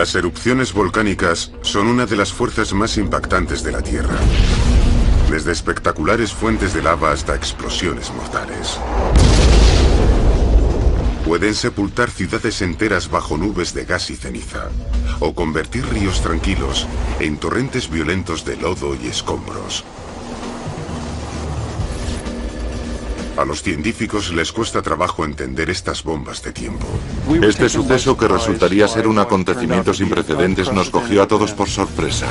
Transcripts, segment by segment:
Las erupciones volcánicas son una de las fuerzas más impactantes de la Tierra. Desde espectaculares fuentes de lava hasta explosiones mortales. Pueden sepultar ciudades enteras bajo nubes de gas y ceniza, o convertir ríos tranquilos en torrentes violentos de lodo y escombros. A los científicos les cuesta trabajo entender estas bombas de tiempo. Este suceso, que resultaría ser un acontecimiento sin precedentes, nos cogió a todos por sorpresa.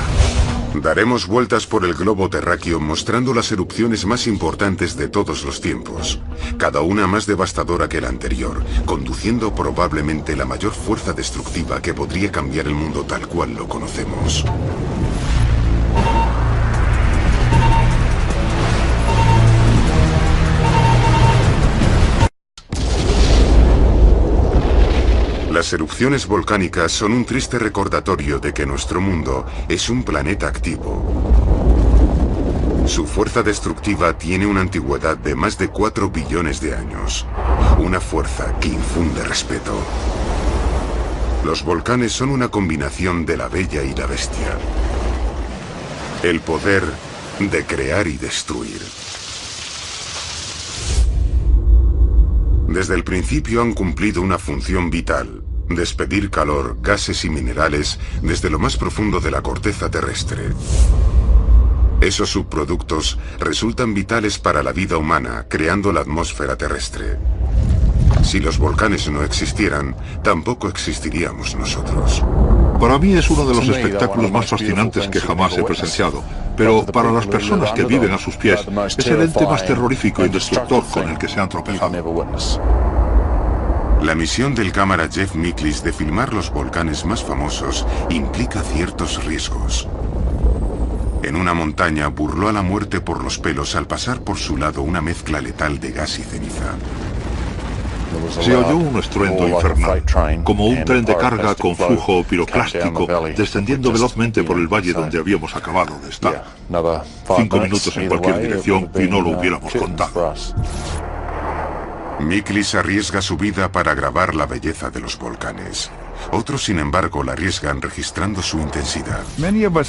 Daremos vueltas por el globo terráqueo mostrando las erupciones más importantes de todos los tiempos, cada una más devastadora que la anterior, conduciendo probablemente la mayor fuerza destructiva que podría cambiar el mundo tal cual lo conocemos. Las erupciones volcánicas son un triste recordatorio de que nuestro mundo es un planeta activo. Su fuerza destructiva tiene una antigüedad de más de 4 billones de años. Una fuerza que infunde respeto. Los volcanes son una combinación de la bella y la bestia. El poder de crear y destruir. Desde el principio han cumplido una función vital: despedir calor, gases y minerales desde lo más profundo de la corteza terrestre. Esos subproductos resultan vitales para la vida humana, creando la atmósfera terrestre. Si los volcanes no existieran, tampoco existiríamos nosotros. Para mí es uno de los espectáculos más fascinantes que jamás he presenciado, pero para las personas que viven a sus pies, es el ente más terrorífico y destructor con el que se han tropezado. La misión del cámara Jeff Miklis de filmar los volcanes más famosos implica ciertos riesgos. En una montaña burló a la muerte por los pelos al pasar por su lado una mezcla letal de gas y ceniza. Se oyó un estruendo infernal, como un tren de carga con flujo piroclástico descendiendo velozmente por el valle donde habíamos acabado de estar. 5 minutos en cualquier dirección y no lo hubiéramos contado. Miklis arriesga su vida para grabar la belleza de los volcanes. Otros, sin embargo, la arriesgan registrando su intensidad.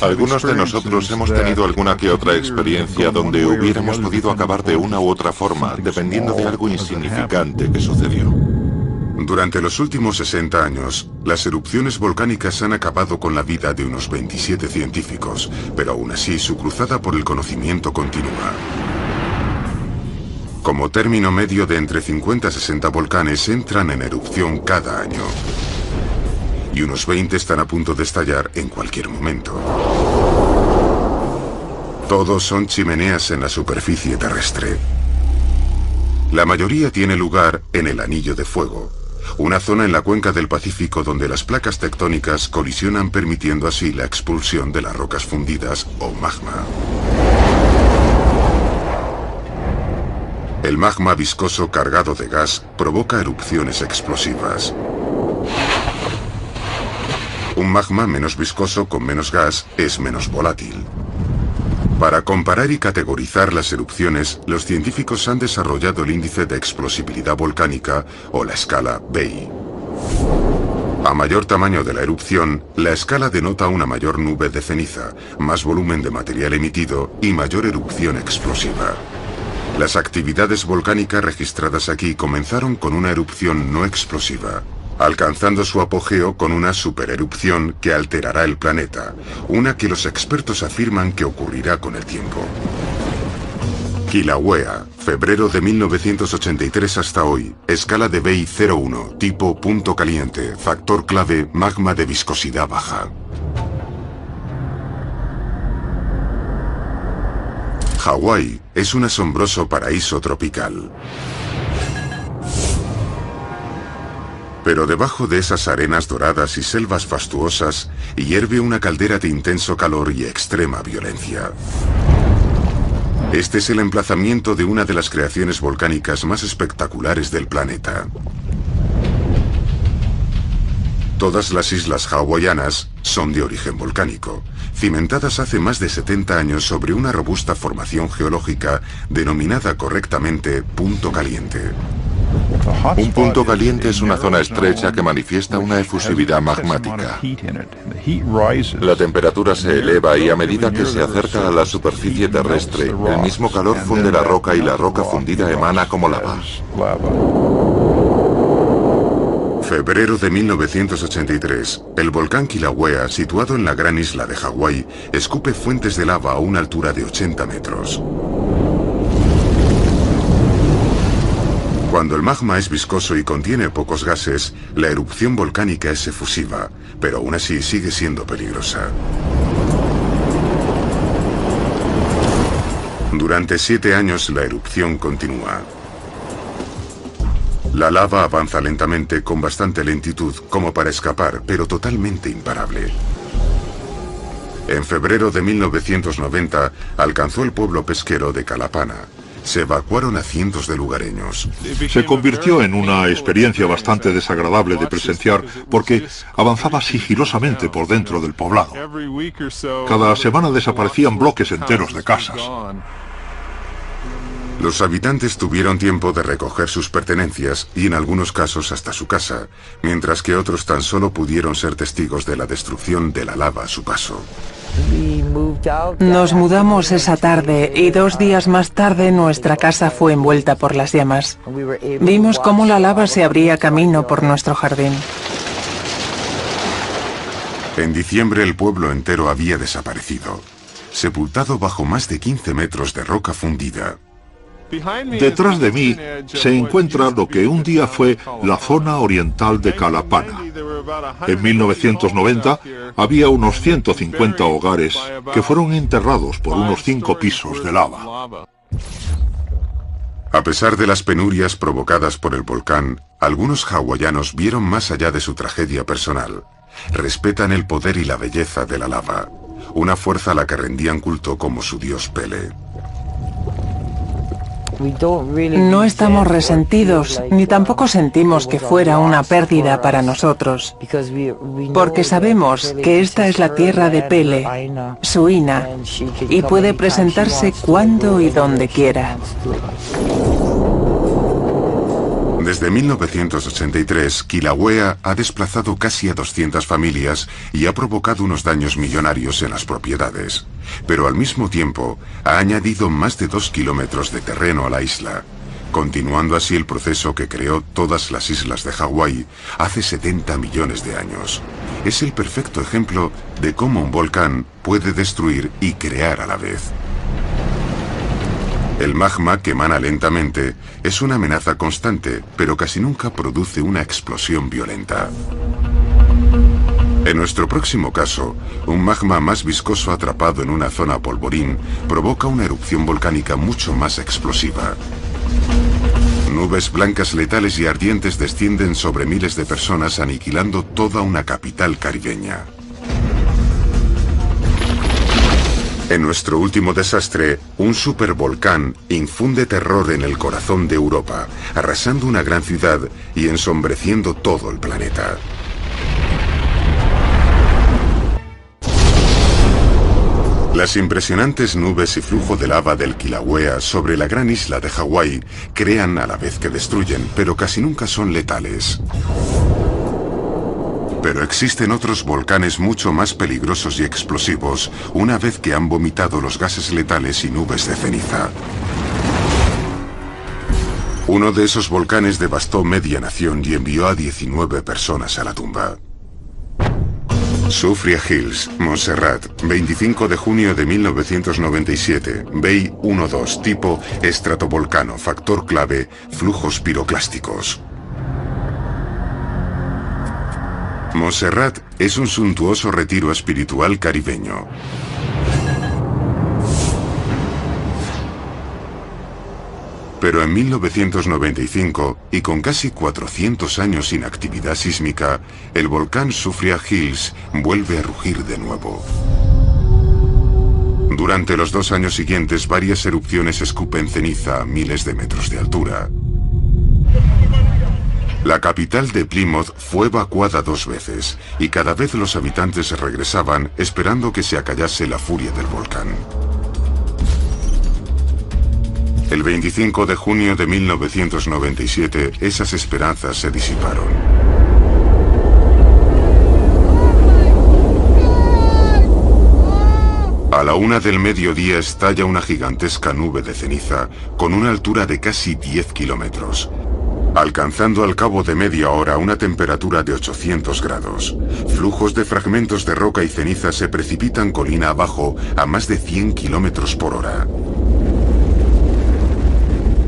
Algunos de nosotros hemos tenido alguna que otra experiencia donde hubiéramos podido acabar de una u otra forma, dependiendo de algo insignificante que sucedió. Durante los últimos 60 años, las erupciones volcánicas han acabado con la vida de unos 27 científicos, pero aún así su cruzada por el conocimiento continúa. Como término medio, de entre 50 a 60 volcanes entran en erupción cada año. Y unos 20 están a punto de estallar en cualquier momento. Todos son chimeneas en la superficie terrestre. La mayoría tiene lugar en el Anillo de Fuego, una zona en la cuenca del Pacífico donde las placas tectónicas colisionan, permitiendo así la expulsión de las rocas fundidas o magma. El magma viscoso cargado de gas provoca erupciones explosivas. Un magma menos viscoso con menos gas es menos volátil. Para comparar y categorizar las erupciones, los científicos han desarrollado el índice de explosibilidad volcánica o la escala BEI. A mayor tamaño de la erupción, la escala denota una mayor nube de ceniza, más volumen de material emitido y mayor erupción explosiva. Las actividades volcánicas registradas aquí comenzaron con una erupción no explosiva, alcanzando su apogeo con una supererupción que alterará el planeta, una que los expertos afirman que ocurrirá con el tiempo. Kilauea, febrero de 1983 hasta hoy, escala de BEI 01, tipo punto caliente, factor clave, magma de viscosidad baja. Hawái es un asombroso paraíso tropical. Pero debajo de esas arenas doradas y selvas fastuosas, hierve una caldera de intenso calor y extrema violencia. Este es el emplazamiento de una de las creaciones volcánicas más espectaculares del planeta. Todas las islas hawaianas son de origen volcánico, cimentadas hace más de 70 años sobre una robusta formación geológica denominada correctamente punto caliente. Un punto caliente es una zona estrecha que manifiesta una efusividad magmática. La temperatura se eleva y a medida que se acerca a la superficie terrestre, el mismo calor funde la roca y la roca fundida emana como lava. Febrero de 1983, el volcán Kilauea, situado en la gran isla de Hawái, escupe fuentes de lava a una altura de 80 metros. Cuando el magma es viscoso y contiene pocos gases, la erupción volcánica es efusiva, pero aún así sigue siendo peligrosa. Durante 7 años la erupción continúa. La lava avanza lentamente con bastante lentitud como para escapar, pero totalmente imparable. En febrero de 1990 alcanzó el pueblo pesquero de Calapana. Se evacuaron a cientos de lugareños. Se convirtió en una experiencia bastante desagradable de presenciar porque avanzaba sigilosamente por dentro del poblado. Cada semana desaparecían bloques enteros de casas. Los habitantes tuvieron tiempo de recoger sus pertenencias y en algunos casos hasta su casa, mientras que otros tan solo pudieron ser testigos de la destrucción de la lava a su paso. Nos mudamos esa tarde y 2 días más tarde nuestra casa fue envuelta por las llamas. Vimos cómo la lava se abría camino por nuestro jardín. En diciembre el pueblo entero había desaparecido, sepultado bajo más de 15 metros de roca fundida. Detrás de mí se encuentra lo que un día fue la zona oriental de Calapana. En 1990 había unos 150 hogares que fueron enterrados por unos 5 pisos de lava. A pesar de las penurias provocadas por el volcán, algunos hawaianos vieron más allá de su tragedia personal. Respetan el poder y la belleza de la lava, una fuerza a la que rendían culto como su dios Pele. No estamos resentidos, ni tampoco sentimos que fuera una pérdida para nosotros, porque sabemos que esta es la tierra de Pele, su Ina, y puede presentarse cuando y donde quiera. Desde 1983, Kilauea ha desplazado casi a 200 familias y ha provocado unos daños millonarios en las propiedades. Pero al mismo tiempo, ha añadido más de 2 kilómetros de terreno a la isla, continuando así el proceso que creó todas las islas de Hawái hace 70 millones de años. Es el perfecto ejemplo de cómo un volcán puede destruir y crear a la vez. El magma, que emana lentamente, es una amenaza constante, pero casi nunca produce una explosión violenta. En nuestro próximo caso, un magma más viscoso atrapado en una zona polvorín provoca una erupción volcánica mucho más explosiva. Nubes blancas letales y ardientes descienden sobre miles de personas, aniquilando toda una capital caribeña. En nuestro último desastre, un supervolcán infunde terror en el corazón de Europa, arrasando una gran ciudad y ensombreciendo todo el planeta. Las impresionantes nubes y flujo de lava del Kilauea sobre la gran isla de Hawái crean a la vez que destruyen, pero casi nunca son letales. Pero existen otros volcanes mucho más peligrosos y explosivos una vez que han vomitado los gases letales y nubes de ceniza. Uno de esos volcanes devastó media nación y envió a 19 personas a la tumba. Soufriere Hills, Montserrat, 25 de junio de 1997, BEI 1-2, tipo estratovolcano, factor clave, flujos piroclásticos. Montserrat es un suntuoso retiro espiritual caribeño. Pero en 1995, y con casi 400 años sin actividad sísmica, el volcán Soufriere Hills vuelve a rugir de nuevo. Durante los 2 años siguientes, varias erupciones escupen ceniza a miles de metros de altura. La capital de Plymouth fue evacuada 2 veces, y cada vez los habitantes regresaban esperando que se acallase la furia del volcán. El 25 de junio de 1997, esas esperanzas se disiparon. A la 1 del mediodía estalla una gigantesca nube de ceniza con una altura de casi 10 kilómetros, alcanzando al cabo de media hora una temperatura de 800 grados. Flujos de fragmentos de roca y ceniza se precipitan colina abajo a más de 100 kilómetros por hora.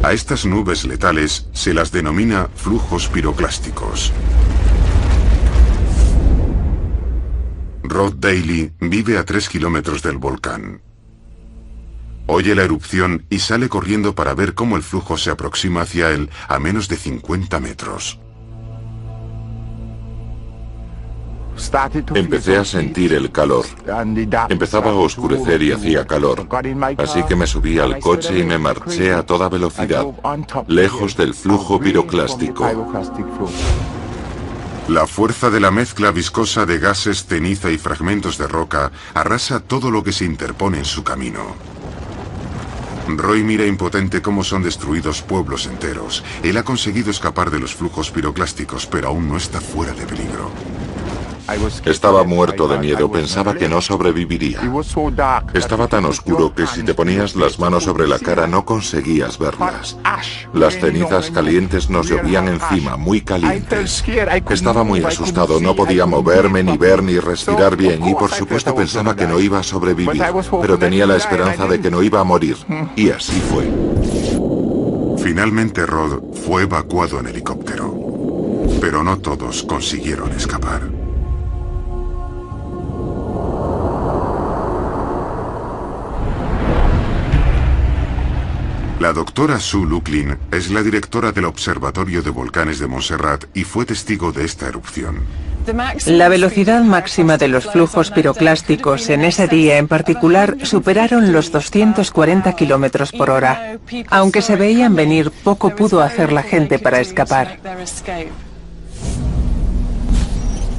A estas nubes letales se las denomina flujos piroclásticos. Rod Daly vive a 3 kilómetros del volcán. Oye la erupción y sale corriendo para ver cómo el flujo se aproxima hacia él a menos de 50 metros. Empecé a sentir el calor. Empezaba a oscurecer y hacía calor. Así que me subí al coche y me marché a toda velocidad, lejos del flujo piroclástico. La fuerza de la mezcla viscosa de gases, ceniza y fragmentos de roca arrasa todo lo que se interpone en su camino. Roy mira impotente cómo son destruidos pueblos enteros. Él ha conseguido escapar de los flujos piroclásticos, pero aún no está fuera de peligro. Estaba muerto de miedo, pensaba que no sobreviviría. Estaba tan oscuro que si te ponías las manos sobre la cara no conseguías verlas. Las cenizas calientes nos llovían encima, muy calientes. Estaba muy asustado, no podía moverme, ni ver, ni respirar bien, y por supuesto pensaba que no iba a sobrevivir, pero tenía la esperanza de que no iba a morir, y así fue. Finalmente Rod fue evacuado en helicóptero, pero no todos consiguieron escapar. La doctora Sue Luklin es la directora del Observatorio de Volcanes de Montserrat y fue testigo de esta erupción. La velocidad máxima de los flujos piroclásticos en ese día en particular superaron los 240 kilómetros por hora. Aunque se veían venir, poco pudo hacer la gente para escapar.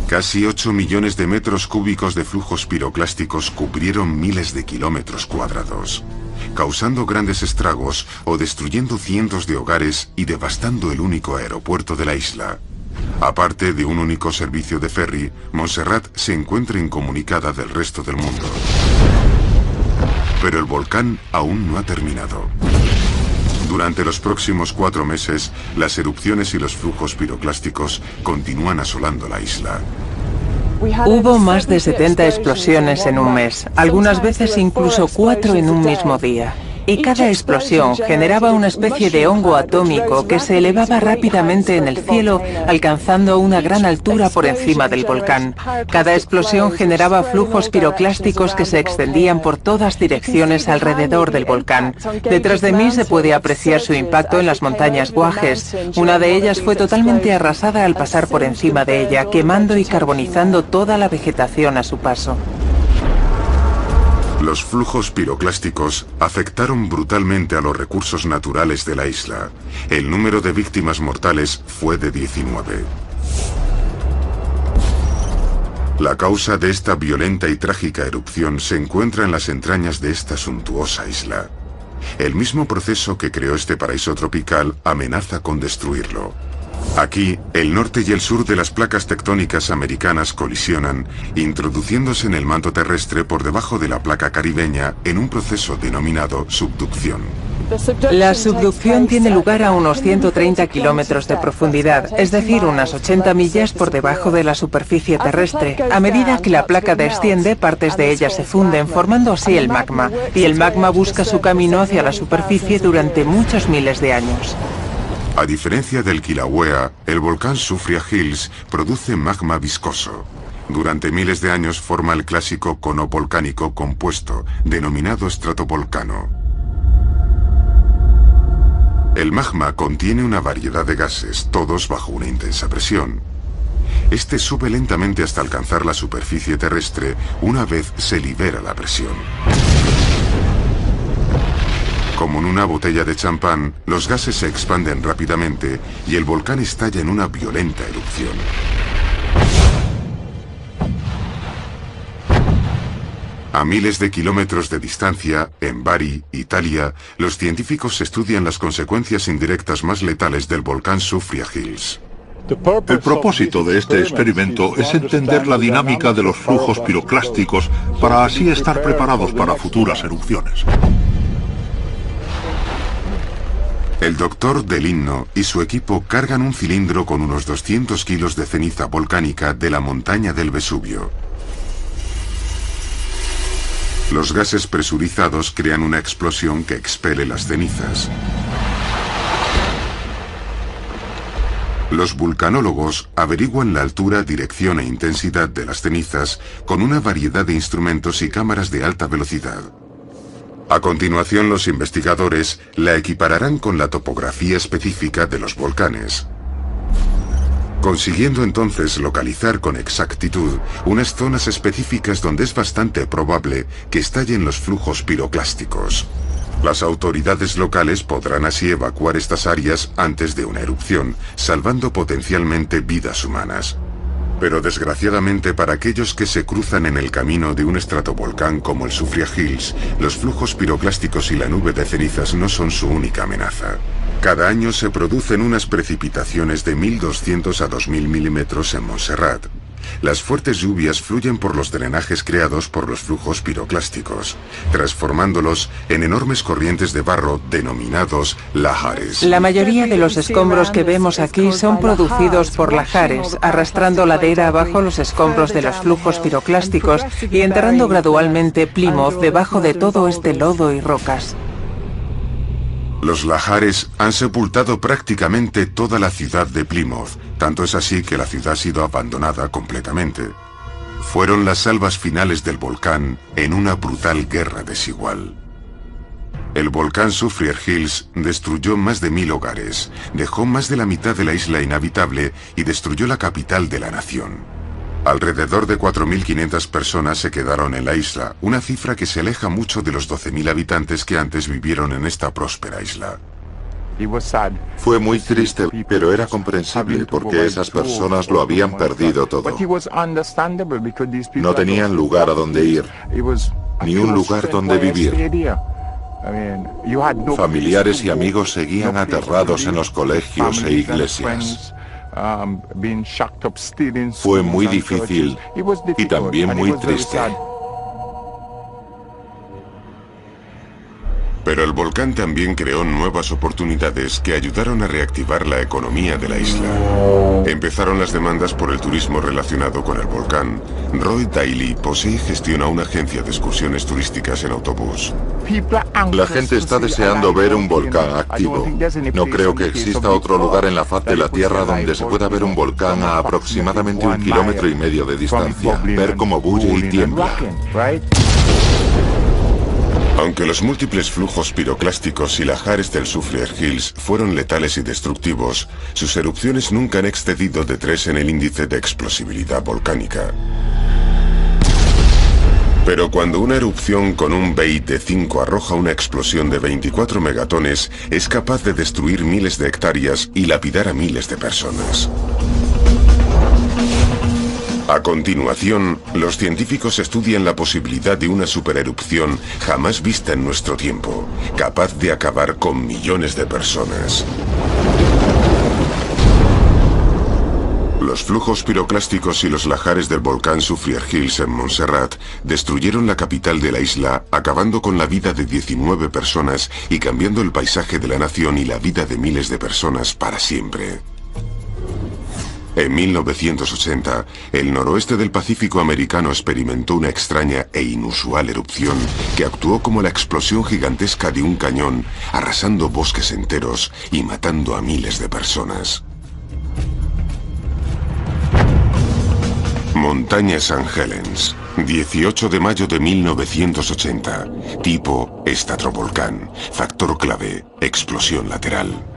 Casi 8 millones de metros cúbicos de flujos piroclásticos cubrieron miles de kilómetros cuadrados, causando grandes estragos o destruyendo cientos de hogares y devastando el único aeropuerto de la isla. Aparte de un único servicio de ferry, Montserrat se encuentra incomunicada del resto del mundo. Pero el volcán aún no ha terminado. Durante los próximos 4 meses, las erupciones y los flujos piroclásticos continúan asolando la isla. Hubo más de 70 explosiones en un mes, algunas veces incluso 4 en un mismo día. Y cada explosión generaba una especie de hongo atómico que se elevaba rápidamente en el cielo, alcanzando una gran altura por encima del volcán. Cada explosión generaba flujos piroclásticos que se extendían por todas direcciones alrededor del volcán. Detrás de mí se puede apreciar su impacto en las montañas Guajes. Una de ellas fue totalmente arrasada al pasar por encima de ella, quemando y carbonizando toda la vegetación a su paso. Los flujos piroclásticos afectaron brutalmente a los recursos naturales de la isla. El número de víctimas mortales fue de 19. La causa de esta violenta y trágica erupción se encuentra en las entrañas de esta suntuosa isla. El mismo proceso que creó este paraíso tropical amenaza con destruirlo. Aquí, el norte y el sur de las placas tectónicas americanas colisionan, introduciéndose en el manto terrestre por debajo de la placa caribeña en un proceso denominado subducción. La subducción tiene lugar a unos 130 kilómetros de profundidad, es decir, unas 80 millas por debajo de la superficie terrestre. A medida que la placa desciende, partes de ella se funden, formando así el magma, y el magma busca su camino hacia la superficie durante muchos miles de años. A diferencia del Kilauea, el volcán Soufriere Hills produce magma viscoso. Durante miles de años forma el clásico cono volcánico compuesto, denominado estratovolcano. El magma contiene una variedad de gases, todos bajo una intensa presión. Este sube lentamente hasta alcanzar la superficie terrestre una vez se libera la presión. Como en una botella de champán, los gases se expanden rápidamente y el volcán estalla en una violenta erupción. A miles de kilómetros de distancia, en Bari, Italia, los científicos estudian las consecuencias indirectas más letales del volcán Soufriere Hills. El propósito de este experimento es entender la dinámica de los flujos piroclásticos para así estar preparados para futuras erupciones. El doctor Delinno y su equipo cargan un cilindro con unos 200 kilos de ceniza volcánica de la montaña del Vesubio. Los gases presurizados crean una explosión que expele las cenizas. Los vulcanólogos averiguan la altura, dirección e intensidad de las cenizas con una variedad de instrumentos y cámaras de alta velocidad. A continuación, los investigadores la equipararán con la topografía específica de los volcanes, consiguiendo entonces localizar con exactitud unas zonas específicas donde es bastante probable que estallen los flujos piroclásticos. Las autoridades locales podrán así evacuar estas áreas antes de una erupción, salvando potencialmente vidas humanas. Pero desgraciadamente para aquellos que se cruzan en el camino de un estratovolcán como el Soufriere Hills, los flujos piroclásticos y la nube de cenizas no son su única amenaza. Cada año se producen unas precipitaciones de 1.200 a 2.000 milímetros en Montserrat. Las fuertes lluvias fluyen por los drenajes creados por los flujos piroclásticos, transformándolos en enormes corrientes de barro denominados lahares. La mayoría de los escombros que vemos aquí son producidos por lahares, arrastrando ladera abajo los escombros de los flujos piroclásticos y enterrando gradualmente Plymouth debajo de todo este lodo y rocas. Los lahares han sepultado prácticamente toda la ciudad de Plymouth, tanto es así que la ciudad ha sido abandonada completamente. Fueron las salvas finales del volcán en una brutal guerra desigual. El volcán Soufriere Hills destruyó más de 1000 hogares, dejó más de la mitad de la isla inhabitable y destruyó la capital de la nación. Alrededor de 4.500 personas se quedaron en la isla, una cifra que se aleja mucho de los 12.000 habitantes que antes vivieron en esta próspera isla. Fue muy triste, pero era comprensible porque esas personas lo habían perdido todo. No tenían lugar a donde ir, ni un lugar donde vivir. Familiares y amigos seguían aterrados en los colegios e iglesias. Fue muy difícil y también muy triste. Pero el volcán también creó nuevas oportunidades que ayudaron a reactivar la economía de la isla. Empezaron las demandas por el turismo relacionado con el volcán. Roy Daly posee y gestiona una agencia de excursiones turísticas en autobús. La gente está deseando ver un volcán activo. No creo que exista otro lugar en la faz de la Tierra donde se pueda ver un volcán a aproximadamente 1,5 kilómetros de distancia. Ver cómo bulle y tiembla. Aunque los múltiples flujos piroclásticos y lahares del Soufriere Hills fueron letales y destructivos, sus erupciones nunca han excedido de 3 en el índice de explosibilidad volcánica. Pero cuando una erupción con un BEI de 5 arroja una explosión de 24 megatones, es capaz de destruir miles de hectáreas y lapidar a miles de personas. A continuación, los científicos estudian la posibilidad de una supererupción jamás vista en nuestro tiempo, capaz de acabar con millones de personas. Los flujos piroclásticos y los lahares del volcán Soufriere Hills en Montserrat destruyeron la capital de la isla, acabando con la vida de 19 personas y cambiando el paisaje de la nación y la vida de miles de personas para siempre. En 1980, el noroeste del Pacífico americano experimentó una extraña e inusual erupción que actuó como la explosión gigantesca de un cañón, arrasando bosques enteros y matando a miles de personas. Montaña St. Helens, 18 de mayo de 1980. Tipo estratovolcán. Factor clave, explosión lateral.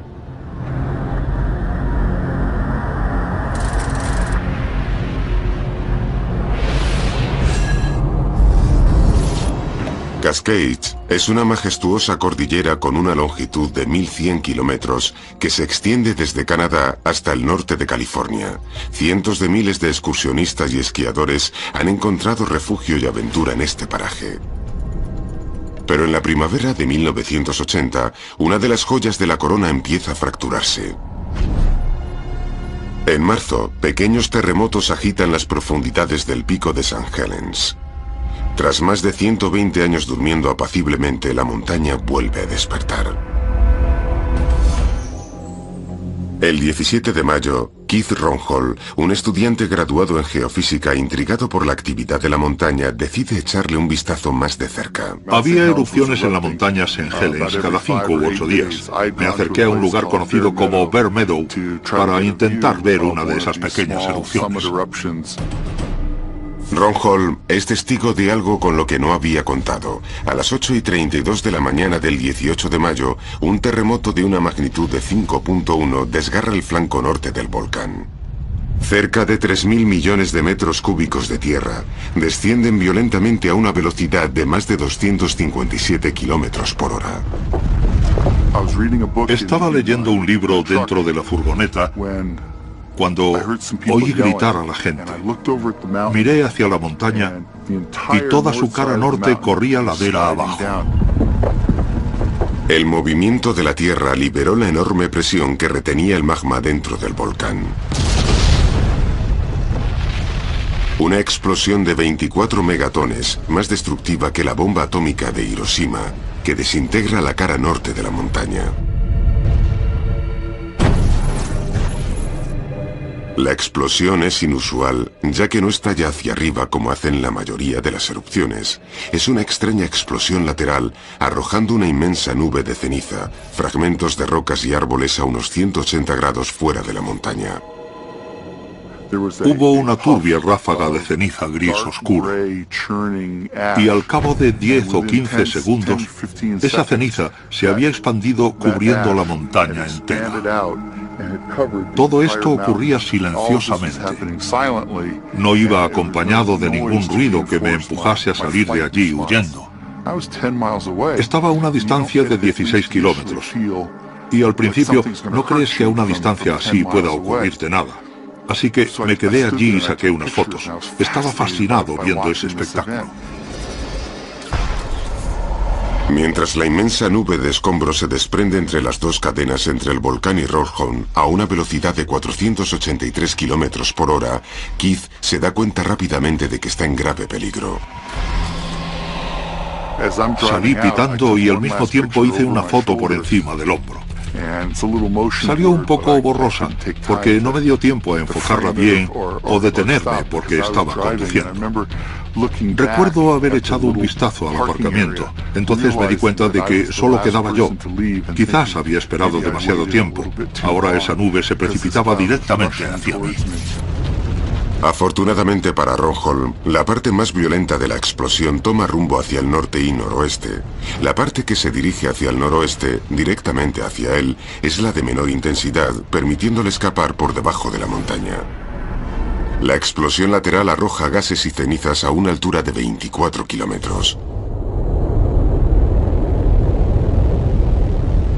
Cascades es una majestuosa cordillera con una longitud de 1100 kilómetros que se extiende desde Canadá hasta el norte de California. Cientos de miles de excursionistas y esquiadores han encontrado refugio y aventura en este paraje. Pero en la primavera de 1980, una de las joyas de la corona empieza a fracturarse. En marzo, pequeños terremotos agitan las profundidades del pico de St. Helens. Tras más de 120 años durmiendo apaciblemente, la montaña vuelve a despertar. El 17 de mayo, Keith Ronhol, un estudiante graduado en geofísica intrigado por la actividad de la montaña, decide echarle un vistazo más de cerca. Había erupciones en la montaña St. Helens cada 5 u 8 días. Me acerqué a un lugar conocido como Bear Meadow para intentar ver una de esas pequeñas erupciones. Ronhol es testigo de algo con lo que no había contado. A las 8:32 de la mañana del 18 de mayo, un terremoto de una magnitud de 5.1 desgarra el flanco norte del volcán. Cerca de 3.000 millones de metros cúbicos de tierra descienden violentamente a una velocidad de más de 257 kilómetros por hora. Estaba leyendo un libro dentro de la furgoneta cuando oí gritar a la gente. Miré hacia la montaña y toda su cara norte corría ladera abajo. El movimiento de la Tierra liberó la enorme presión que retenía el magma dentro del volcán. Una explosión de 24 megatones, más destructiva que la bomba atómica de Hiroshima, que desintegra la cara norte de la montaña. La explosión es inusual, ya que no estalla hacia arriba como hacen la mayoría de las erupciones. Es una extraña explosión lateral, arrojando una inmensa nube de ceniza, fragmentos de rocas y árboles a unos 180 grados fuera de la montaña. Hubo una turbia ráfaga de ceniza gris oscuro, y al cabo de 10 o 15 segundos, esa ceniza se había expandido cubriendo la montaña entera. Todo esto ocurría silenciosamente. No iba acompañado de ningún ruido que me empujase a salir de allí huyendo. Estaba a una distancia de 16 kilómetros, y al principio no crees que a una distancia así pueda ocurrirte nada. Así que me quedé allí y saqué unas fotos. Estaba fascinado viendo ese espectáculo. Mientras la inmensa nube de escombros se desprende entre las dos cadenas entre el volcán y Ronhol a una velocidad de 483 kilómetros por hora, Keith se da cuenta rápidamente de que está en grave peligro. Salí pitando y al mismo tiempo hice una foto por encima del hombro. Salió un poco borrosa, porque no me dio tiempo a enfocarla bien o detenerme porque estaba conduciendo. Recuerdo haber echado un vistazo al aparcamiento, entonces me di cuenta de que solo quedaba yo. Quizás había esperado demasiado tiempo. Ahora esa nube se precipitaba directamente hacia mí. Afortunadamente para Ronhol, la parte más violenta de la explosión toma rumbo hacia el norte y noroeste. La parte que se dirige hacia el noroeste, directamente hacia él, es la de menor intensidad, permitiéndole escapar por debajo de la montaña. La explosión lateral arroja gases y cenizas a una altura de 24 kilómetros.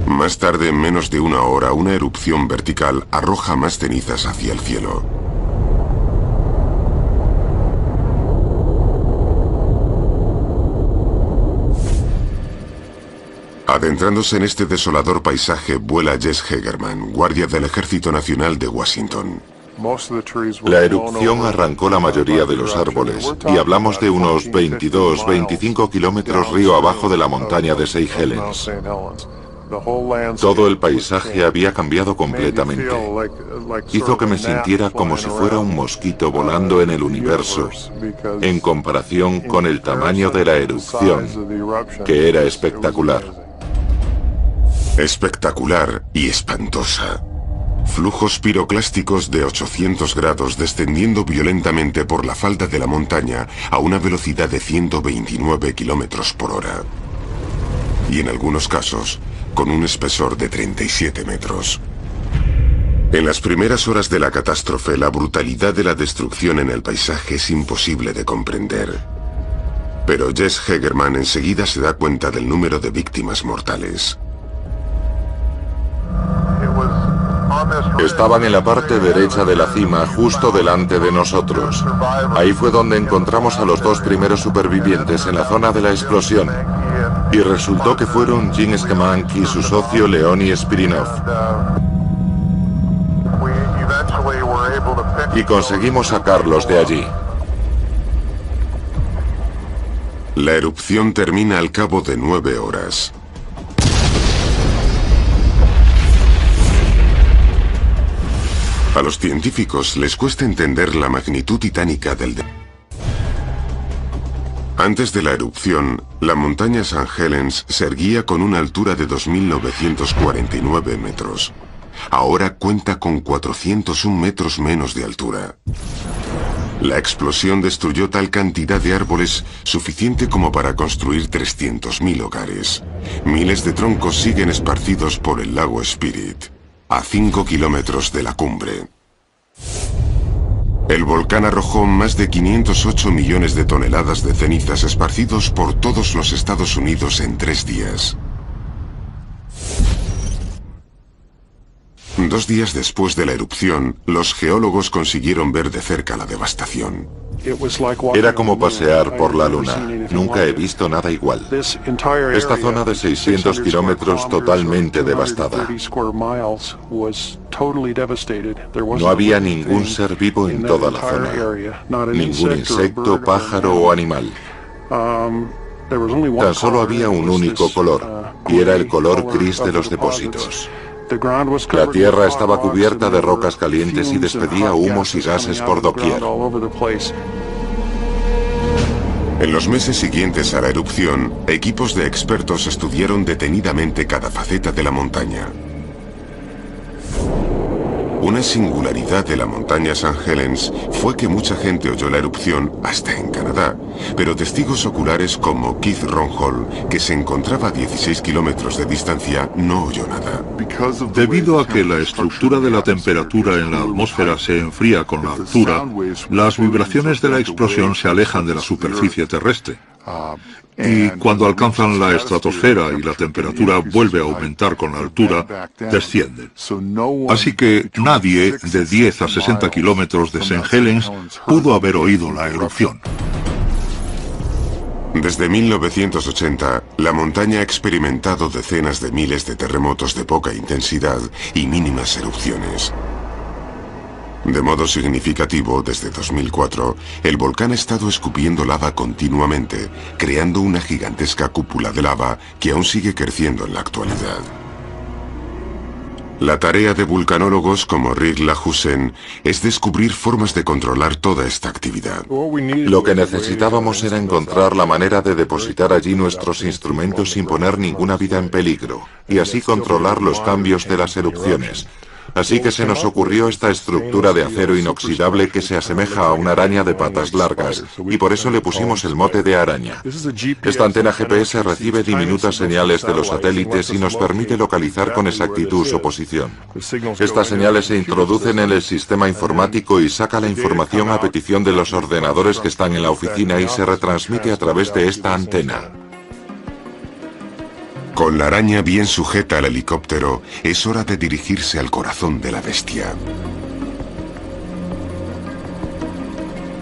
Más tarde, en menos de una hora, una erupción vertical arroja más cenizas hacia el cielo. Adentrándose en este desolador paisaje, vuela Jess Hegerman, guardia del Ejército Nacional de Washington. La erupción arrancó la mayoría de los árboles, y hablamos de unos 22-25 kilómetros río abajo de la montaña de St. Helens. Todo el paisaje había cambiado completamente. Hizo que me sintiera como si fuera un mosquito volando en el universo, en comparación con el tamaño de la erupción, que era espectacular. Espectacular y espantosa. Flujos piroclásticos de 800 grados descendiendo violentamente por la falda de la montaña a una velocidad de 129 kilómetros por hora. Y en algunos casos, con un espesor de 37 metros. En las primeras horas de la catástrofe, la brutalidad de la destrucción en el paisaje es imposible de comprender. Pero Jess Hegerman enseguida se da cuenta del número de víctimas mortales. Estaban en la parte derecha de la cima, justo delante de nosotros. Ahí fue donde encontramos a los dos primeros supervivientes en la zona de la explosión. Y resultó que fueron Jim Scamank y su socio Leoni Spirinov. Y conseguimos sacarlos de allí. La erupción termina al cabo de 9 horas. A los científicos les cuesta entender la magnitud titánica del Antes de la erupción, la montaña St. Helens se erguía con una altura de 2.949 metros. Ahora cuenta con 401 metros menos de altura. La explosión destruyó tal cantidad de árboles suficiente como para construir 300.000 hogares. Miles de troncos siguen esparcidos por el lago Spirit, a 5 kilómetros de la cumbre. El volcán arrojó más de 508 millones de toneladas de cenizas esparcidos por todos los Estados Unidos en 3 días. 2 días después de la erupción, los geólogos consiguieron ver de cerca la devastación. Era como pasear por la luna. Nunca he visto nada igual. Esta zona de 600 kilómetros totalmente devastada. No había ningún ser vivo en toda la zona. Ningún insecto, pájaro o animal. Tan solo había un único color, y era el color gris de los depósitos. La tierra estaba cubierta de rocas calientes y despedía humos y gases por doquier. En los meses siguientes a la erupción, equipos de expertos estudiaron detenidamente cada faceta de la montaña. Una singularidad de la montaña St. Helens fue que mucha gente oyó la erupción hasta en Canadá, pero testigos oculares como Keith Ronhol, que se encontraba a 16 kilómetros de distancia, no oyó nada. Debido a que la estructura de la temperatura en la atmósfera se enfría con la altura, las vibraciones de la explosión se alejan de la superficie terrestre. Y cuando alcanzan la estratosfera y la temperatura vuelve a aumentar con la altura, descienden. Así que nadie de 10 a 60 kilómetros de St. Helens pudo haber oído la erupción. Desde 1980, la montaña ha experimentado decenas de miles de terremotos de poca intensidad y mínimas erupciones. De modo significativo, desde 2004, el volcán ha estado escupiendo lava continuamente, creando una gigantesca cúpula de lava que aún sigue creciendo en la actualidad. La tarea de vulcanólogos como Rick Lahusen es descubrir formas de controlar toda esta actividad. Lo que necesitábamos era encontrar la manera de depositar allí nuestros instrumentos sin poner ninguna vida en peligro, y así controlar los cambios de las erupciones. Así que se nos ocurrió esta estructura de acero inoxidable que se asemeja a una araña de patas largas, y por eso le pusimos el mote de araña. Esta antena GPS recibe diminutas señales de los satélites y nos permite localizar con exactitud su posición. Estas señales se introducen en el sistema informático y saca la información a petición de los ordenadores que están en la oficina y se retransmite a través de esta antena. Con la araña bien sujeta al helicóptero, es hora de dirigirse al corazón de la bestia.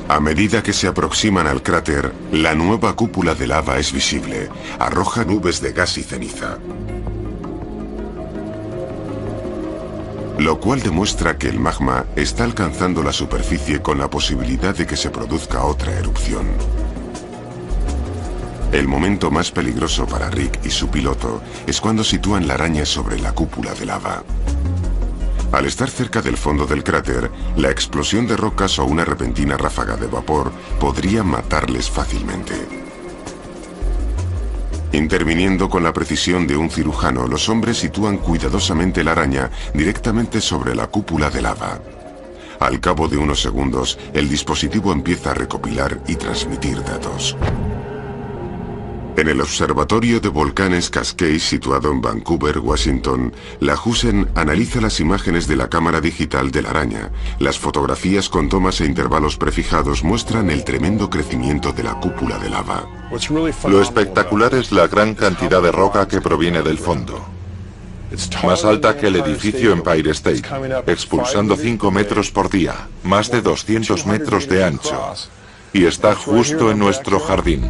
A medida que se aproximan al cráter, la nueva cúpula de lava es visible. Arroja nubes de gas y ceniza. Lo cual demuestra que el magma está alcanzando la superficie con la posibilidad de que se produzca otra erupción. El momento más peligroso para Rick y su piloto es cuando sitúan la araña sobre la cúpula de lava. Al estar cerca del fondo del cráter, la explosión de rocas o una repentina ráfaga de vapor podría matarles fácilmente. Interviniendo con la precisión de un cirujano, los hombres sitúan cuidadosamente la araña directamente sobre la cúpula de lava. Al cabo de unos segundos, el dispositivo empieza a recopilar y transmitir datos. En el Observatorio de Volcanes Cascade, situado en Vancouver, Washington, la Husen analiza las imágenes de la cámara digital de la araña. Las fotografías con tomas e intervalos prefijados muestran el tremendo crecimiento de la cúpula de lava. Lo espectacular es la gran cantidad de roca que proviene del fondo. Más alta que el edificio Empire State, expulsando 5 metros por día, más de 200 metros de ancho. Y está justo en nuestro jardín.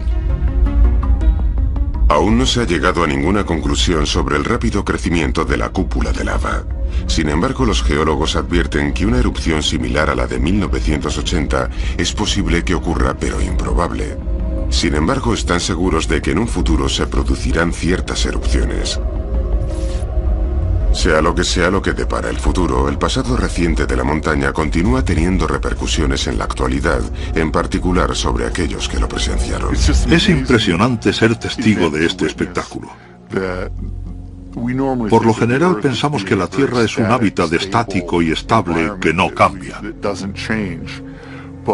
Aún no se ha llegado a ninguna conclusión sobre el rápido crecimiento de la cúpula de lava. Sin embargo, los geólogos advierten que una erupción similar a la de 1980 es posible que ocurra, pero improbable. Sin embargo, están seguros de que en un futuro se producirán ciertas erupciones. Sea lo que depara el futuro, el pasado reciente de la montaña continúa teniendo repercusiones en la actualidad, en particular sobre aquellos que lo presenciaron. Es impresionante ser testigo de este espectáculo. Por lo general pensamos que la Tierra es un hábitat estático y estable que no cambia.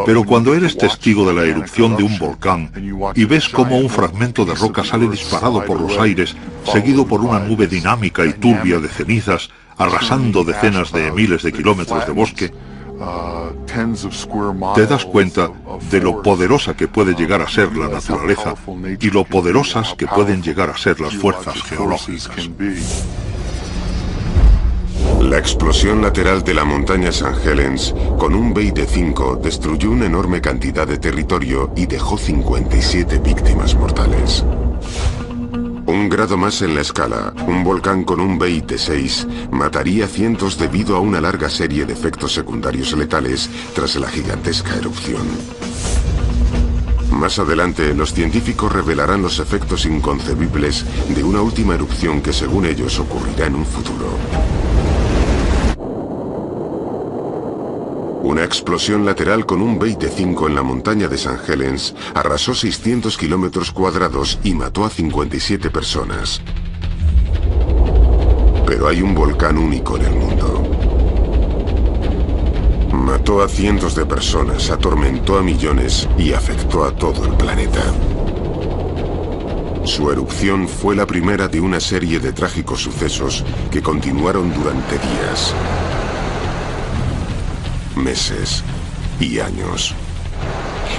Pero cuando eres testigo de la erupción de un volcán y ves cómo un fragmento de roca sale disparado por los aires, seguido por una nube dinámica y turbia de cenizas, arrasando decenas de miles de kilómetros de bosque, te das cuenta de lo poderosa que puede llegar a ser la naturaleza y lo poderosas que pueden llegar a ser las fuerzas geológicas. La explosión lateral de la montaña St. Helens, con un BEI de 5, destruyó una enorme cantidad de territorio y dejó 57 víctimas mortales. Un grado más en la escala, un volcán con un BEI de 6 mataría a cientos debido a una larga serie de efectos secundarios letales tras la gigantesca erupción. Más adelante, los científicos revelarán los efectos inconcebibles de una última erupción que, según ellos, ocurrirá en un futuro. Una explosión lateral con un BEI de 5 en la montaña de St. Helens arrasó 600 kilómetros cuadrados y mató a 57 personas. Pero hay un volcán único en el mundo. Mató a cientos de personas, atormentó a millones y afectó a todo el planeta. Su erupción fue la primera de una serie de trágicos sucesos que continuaron durante días, meses y años,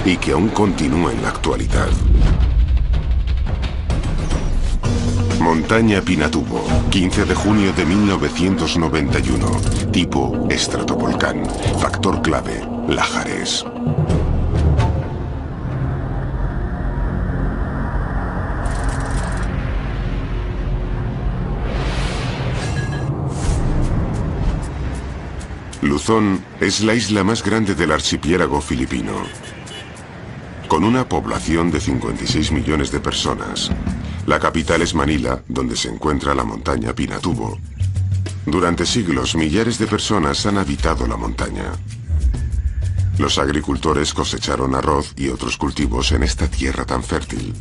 y que aún continúa en la actualidad. Montaña Pinatubo, 15 de junio de 1991, tipo estratovolcán, factor clave, lahares. Luzón es la isla más grande del archipiélago filipino, con una población de 56 millones de personas. La capital es Manila, donde se encuentra la montaña Pinatubo. Durante siglos, millares de personas han habitado la montaña. Los agricultores cosecharon arroz y otros cultivos en esta tierra tan fértil.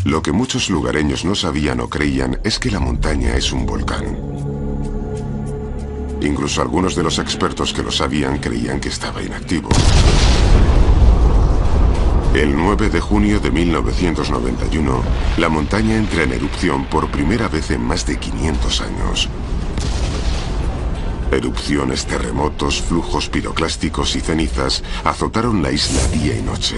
Lo que muchos lugareños no sabían o creían es que la montaña es un volcán. Incluso algunos de los expertos que lo sabían creían que estaba inactivo. El 9 de junio de 1991, la montaña entra en erupción por primera vez en más de 500 años. Erupciones, terremotos, flujos piroclásticos y cenizas azotaron la isla día y noche.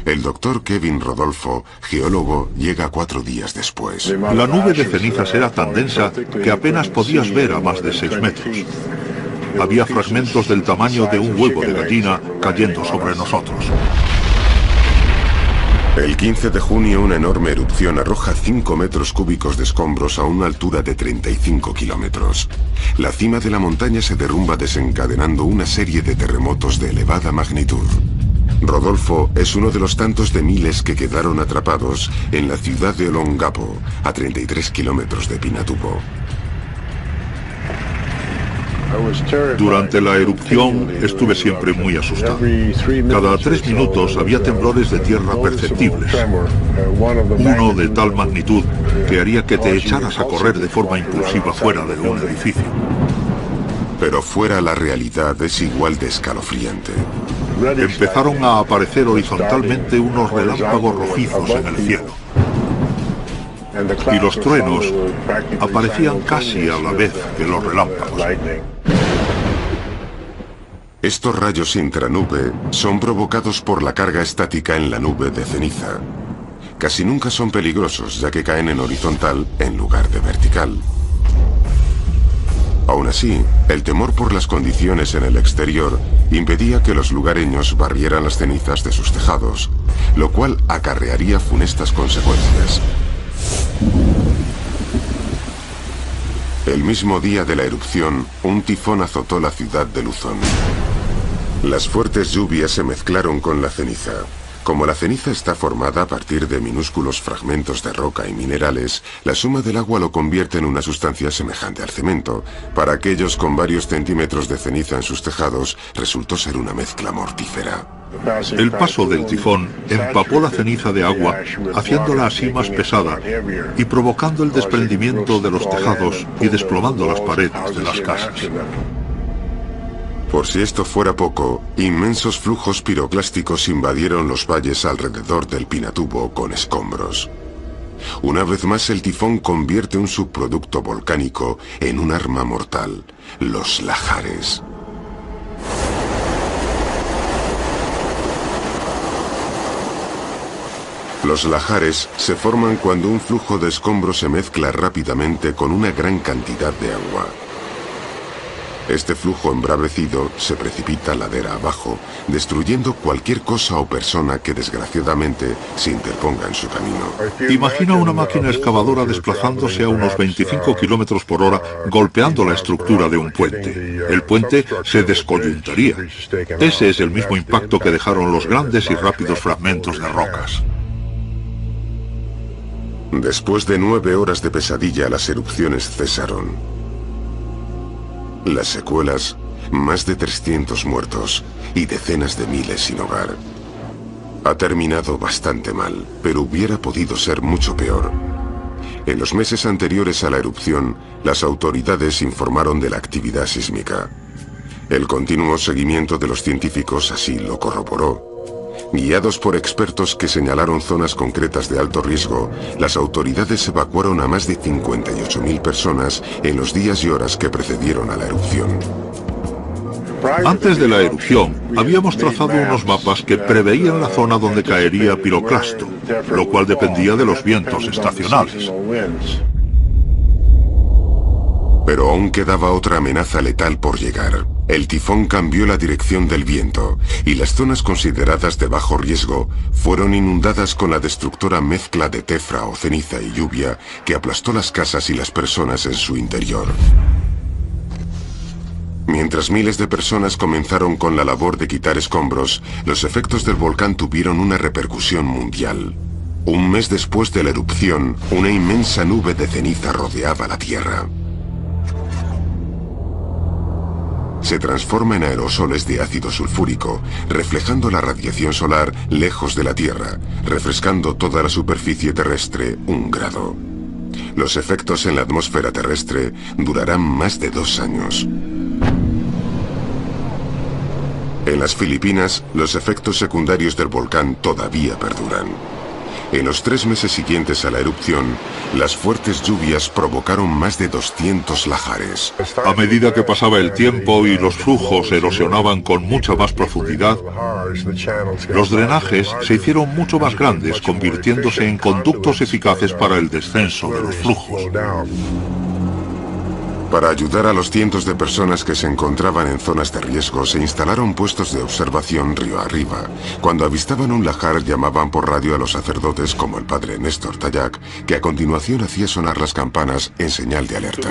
El doctor Kevin Rodolfo, geólogo, llega 4 días después. La nube de cenizas era tan densa que apenas podías ver a más de 6 metros. Había fragmentos del tamaño de un huevo de gallina cayendo sobre nosotros. El 15 de junio, una enorme erupción arroja 5 metros cúbicos de escombros a una altura de 35 kilómetros. La cima de la montaña se derrumba desencadenando una serie de terremotos de elevada magnitud. Rodolfo es uno de los tantos de miles que quedaron atrapados en la ciudad de Olongapo, a 33 kilómetros de Pinatubo. Durante la erupción estuve siempre muy asustado. Cada 3 minutos había temblores de tierra perceptibles. Uno de tal magnitud que haría que te echaras a correr de forma impulsiva fuera de un edificio. Pero fuera la realidad es igual de escalofriante. Empezaron a aparecer horizontalmente unos relámpagos rojizos en el cielo. y los truenos aparecían casi a la vez que los relámpagos. Estos rayos intranube son provocados por la carga estática en la nube de ceniza. Casi nunca son peligrosos, ya que caen en horizontal en lugar de vertical. Aún así, el temor por las condiciones en el exterior impedía que los lugareños barrieran las cenizas de sus tejados, lo cual acarrearía funestas consecuencias. El mismo día de la erupción, un tifón azotó la ciudad de Luzón. Las fuertes lluvias se mezclaron con la ceniza. Como la ceniza está formada a partir de minúsculos fragmentos de roca y minerales, la suma del agua lo convierte en una sustancia semejante al cemento. Para aquellos con varios centímetros de ceniza en sus tejados, resultó ser una mezcla mortífera. El paso del tifón empapó la ceniza de agua, haciéndola así más pesada y provocando el desprendimiento de los tejados y desplomando las paredes de las casas. Por si esto fuera poco, inmensos flujos piroclásticos invadieron los valles alrededor del Pinatubo con escombros. Una vez más el tifón convierte un subproducto volcánico en un arma mortal, los lahares. Los lahares se forman cuando un flujo de escombros se mezcla rápidamente con una gran cantidad de agua. Este flujo embravecido se precipita ladera abajo, destruyendo cualquier cosa o persona que desgraciadamente se interponga en su camino. Imagina una máquina excavadora desplazándose a unos 25 kilómetros por hora, golpeando la estructura de un puente. El puente se descoyuntaría. Ese es el mismo impacto que dejaron los grandes y rápidos fragmentos de rocas. Después de 9 horas de pesadilla, las erupciones cesaron. Las secuelas, más de 300 muertos y decenas de miles sin hogar. Ha terminado bastante mal, pero hubiera podido ser mucho peor. En los meses anteriores a la erupción, las autoridades informaron de la actividad sísmica. El continuo seguimiento de los científicos así lo corroboró. Guiados por expertos que señalaron zonas concretas de alto riesgo, las autoridades evacuaron a más de 58.000 personas en los días y horas que precedieron a la erupción. Antes de la erupción, habíamos trazado unos mapas que preveían la zona donde caería piroclasto, lo cual dependía de los vientos estacionales. Pero aún quedaba otra amenaza letal por llegar. El tifón cambió la dirección del viento y las zonas consideradas de bajo riesgo fueron inundadas con la destructora mezcla de tefra o ceniza y lluvia que aplastó las casas y las personas en su interior. Mientras miles de personas comenzaron con la labor de quitar escombros, los efectos del volcán tuvieron una repercusión mundial. Un mes después de la erupción, una inmensa nube de ceniza rodeaba la Tierra. Se transforma en aerosoles de ácido sulfúrico, reflejando la radiación solar lejos de la Tierra, refrescando toda la superficie terrestre 1 grado. Los efectos en la atmósfera terrestre durarán más de 2 años. En las Filipinas, los efectos secundarios del volcán todavía perduran. En los 3 meses siguientes a la erupción, las fuertes lluvias provocaron más de 200 lahares. A medida que pasaba el tiempo y los flujos erosionaban con mucha más profundidad, los drenajes se hicieron mucho más grandes, convirtiéndose en conductos eficaces para el descenso de los flujos. Para ayudar a los cientos de personas que se encontraban en zonas de riesgo, se instalaron puestos de observación río arriba. Cuando avistaban un lahar, llamaban por radio a los sacerdotes como el padre Néstor Tayac, que a continuación hacía sonar las campanas en señal de alerta.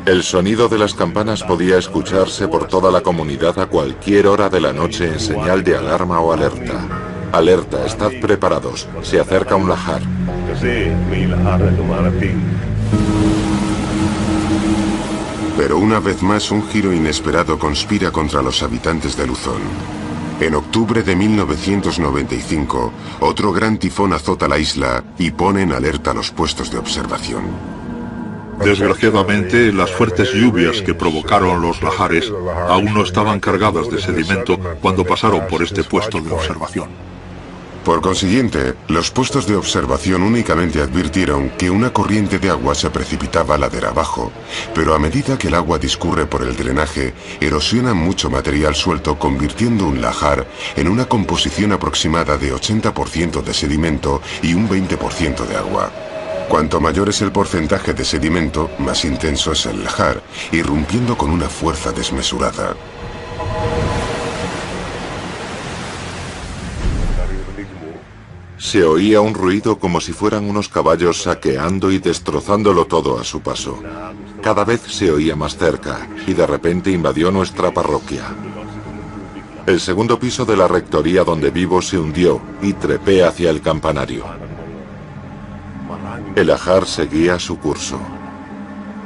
El sonido de las campanas podía escucharse por toda la comunidad a cualquier hora de la noche en señal de alarma o alerta. Alerta, estad preparados, se acerca un lahar. Pero una vez más un giro inesperado conspira contra los habitantes de Luzón. En octubre de 1995, otro gran tifón azota la isla y pone en alerta los puestos de observación. Desgraciadamente, las fuertes lluvias que provocaron los lahares aún no estaban cargadas de sedimento cuando pasaron por este puesto de observación. Por consiguiente, los puestos de observación únicamente advirtieron que una corriente de agua se precipitaba ladera abajo, pero a medida que el agua discurre por el drenaje, erosiona mucho material suelto, convirtiendo un lajar en una composición aproximada de 80% de sedimento y un 20% de agua. Cuanto mayor es el porcentaje de sedimento, más intenso es el lajar, irrumpiendo con una fuerza desmesurada. Se oía un ruido como si fueran unos caballos saqueando y destrozándolo todo a su paso. Cada vez se oía más cerca y de repente invadió nuestra parroquia. El segundo piso de la rectoría donde vivo se hundió y trepé hacia el campanario. El lajar seguía su curso.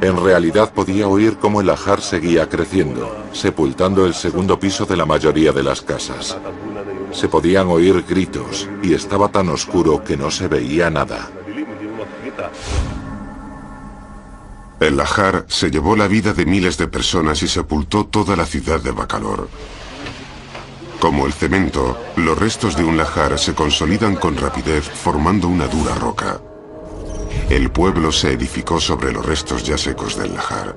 En realidad podía oír cómo el lajar seguía creciendo, sepultando el segundo piso de la mayoría de las casas. Se podían oír gritos y estaba tan oscuro que no se veía nada. El lajar se llevó la vida de miles de personas y sepultó toda la ciudad de Bacalor. Como el cemento, los restos de un lajar se consolidan con rapidez formando una dura roca. El pueblo se edificó sobre los restos ya secos del lajar.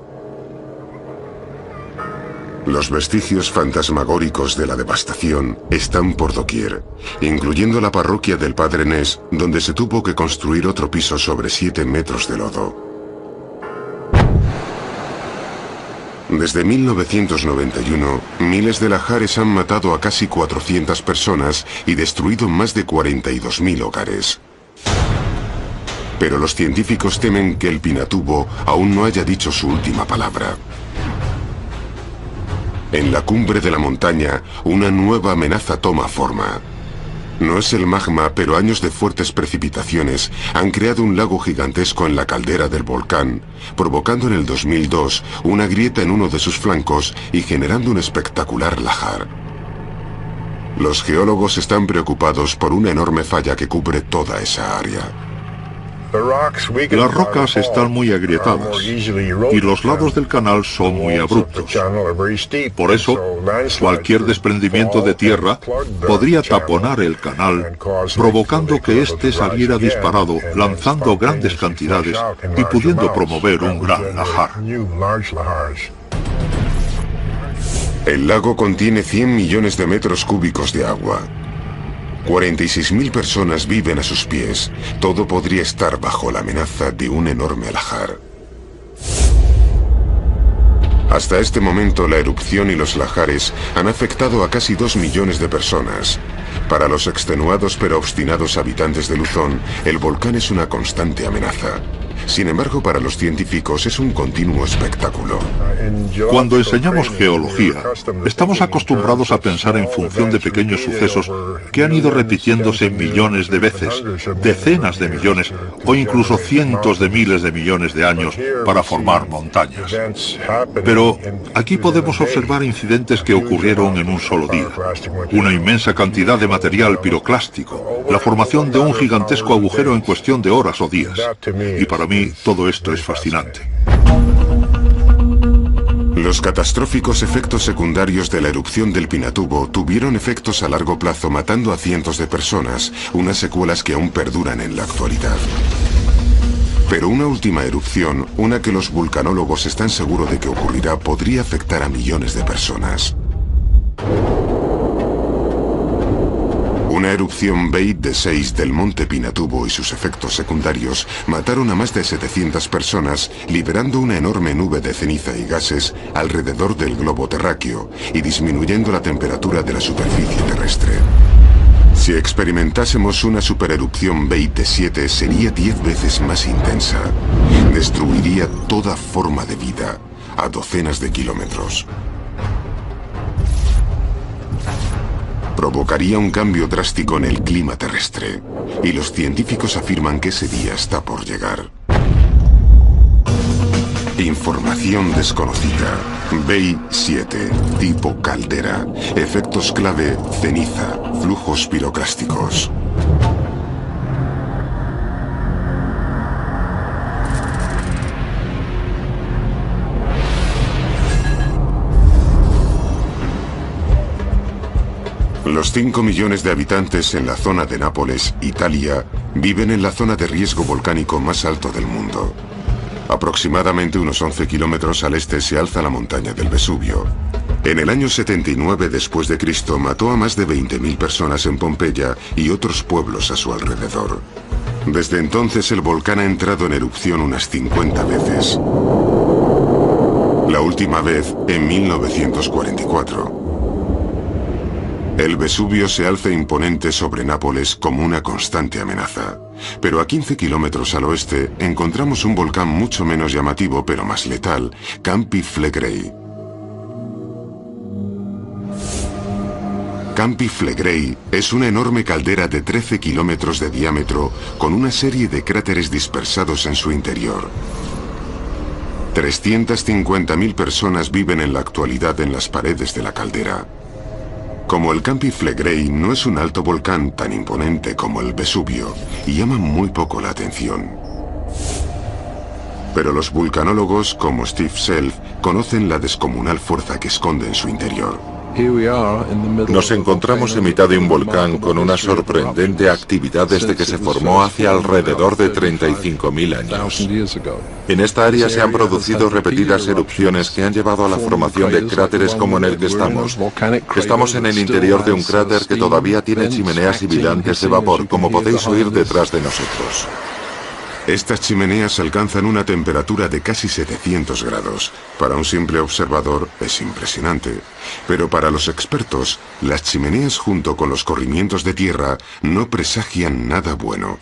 Los vestigios fantasmagóricos de la devastación están por doquier, incluyendo la parroquia del Padre Nés, donde se tuvo que construir otro piso sobre 7 metros de lodo. Desde 1991, miles de lajares han matado a casi 400 personas y destruido más de 42.000 hogares. Pero los científicos temen que el Pinatubo aún no haya dicho su última palabra. En la cumbre de la montaña, una nueva amenaza toma forma. No es el magma, pero años de fuertes precipitaciones han creado un lago gigantesco en la caldera del volcán, provocando en el 2002 una grieta en uno de sus flancos y generando un espectacular lajar. Los geólogos están preocupados por una enorme falla que cubre toda esa área. Las rocas están muy agrietadas y los lados del canal son muy abruptos. Por eso, cualquier desprendimiento de tierra podría taponar el canal, provocando que éste saliera disparado, lanzando grandes cantidades y pudiendo promover un gran lajar. El lago contiene 100 millones de metros cúbicos de agua. 46.000 personas viven a sus pies. Todo podría estar bajo la amenaza de un enorme lajar. Hasta este momento, la erupción y los lajares han afectado a casi 2 millones de personas. Para los extenuados pero obstinados habitantes de Luzón, el volcán es una constante amenaza. Sin embargo, para los científicos es un continuo espectáculo. Cuando enseñamos geología, estamos acostumbrados a pensar en función de pequeños sucesos que han ido repitiéndose millones de veces, decenas de millones o incluso cientos de miles de millones de años para formar montañas. Pero aquí podemos observar incidentes que ocurrieron en un solo día. Una inmensa cantidad de material piroclástico, la formación de un gigantesco agujero en cuestión de horas o días. Y para mí, todo esto es fascinante. Los catastróficos efectos secundarios de la erupción del Pinatubo tuvieron efectos a largo plazo, matando a cientos de personas, unas secuelas que aún perduran en la actualidad. Pero una última erupción, una que los vulcanólogos están seguros de que ocurrirá, podría afectar a millones de personas. Una erupción Beit de 6 del monte Pinatubo y sus efectos secundarios mataron a más de 700 personas, liberando una enorme nube de ceniza y gases alrededor del globo terráqueo y disminuyendo la temperatura de la superficie terrestre. Si experimentásemos una supererupción Beit de 7, sería 10 veces más intensa. Destruiría toda forma de vida a docenas de kilómetros. Provocaría un cambio drástico en el clima terrestre, y los científicos afirman que ese día está por llegar. Información desconocida. Beit 7, tipo caldera. Efectos clave: ceniza, flujos piroclásticos. Los 5 millones de habitantes en la zona de Nápoles, Italia, viven en la zona de riesgo volcánico más alto del mundo. Aproximadamente unos 11 kilómetros al este se alza la montaña del Vesubio. En el año 79 después de Cristo mató a más de 20.000 personas en Pompeya y otros pueblos a su alrededor. Desde entonces el volcán ha entrado en erupción unas 50 veces. La última vez en 1944. El Vesubio se alza imponente sobre Nápoles como una constante amenaza. Pero a 15 kilómetros al oeste encontramos un volcán mucho menos llamativo pero más letal, Campi Flegrei. Campi Flegrei es una enorme caldera de 13 kilómetros de diámetro con una serie de cráteres dispersados en su interior. 350.000 personas viven en la actualidad en las paredes de la caldera. Como el Campi Flegrei no es un alto volcán tan imponente como el Vesubio y llama muy poco la atención. Pero los vulcanólogos como Steve Self conocen la descomunal fuerza que esconde en su interior. Nos encontramos en mitad de un volcán con una sorprendente actividad desde que se formó hace alrededor de 35.000 años. En esta área se han producido repetidas erupciones que han llevado a la formación de cráteres como en el que estamos. Estamos en el interior de un cráter que todavía tiene chimeneas sibilantes de vapor, como podéis oír detrás de nosotros. Estas chimeneas alcanzan una temperatura de casi 700 grados. Para un simple observador es impresionante. Pero para los expertos, las chimeneas junto con los corrimientos de tierra no presagian nada bueno.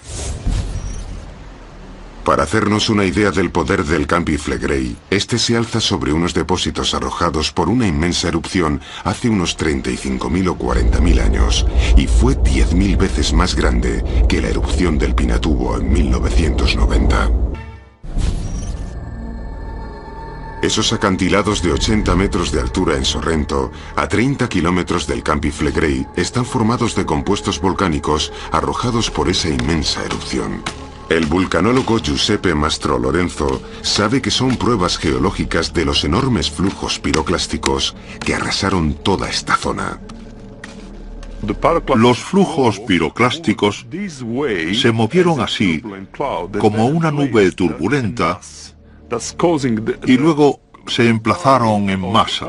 Para hacernos una idea del poder del Campi Flegrei, este se alza sobre unos depósitos arrojados por una inmensa erupción hace unos 35.000 o 40.000 años, y fue 10.000 veces más grande que la erupción del Pinatubo en 1990. Esos acantilados de 80 metros de altura en Sorrento, a 30 kilómetros del Campi Flegrei, están formados de compuestos volcánicos arrojados por esa inmensa erupción. El vulcanólogo Giuseppe Mastro Lorenzo sabe que son pruebas geológicas de los enormes flujos piroclásticos que arrasaron toda esta zona. Los flujos piroclásticos se movieron así, como una nube turbulenta, y luego se emplazaron en masa,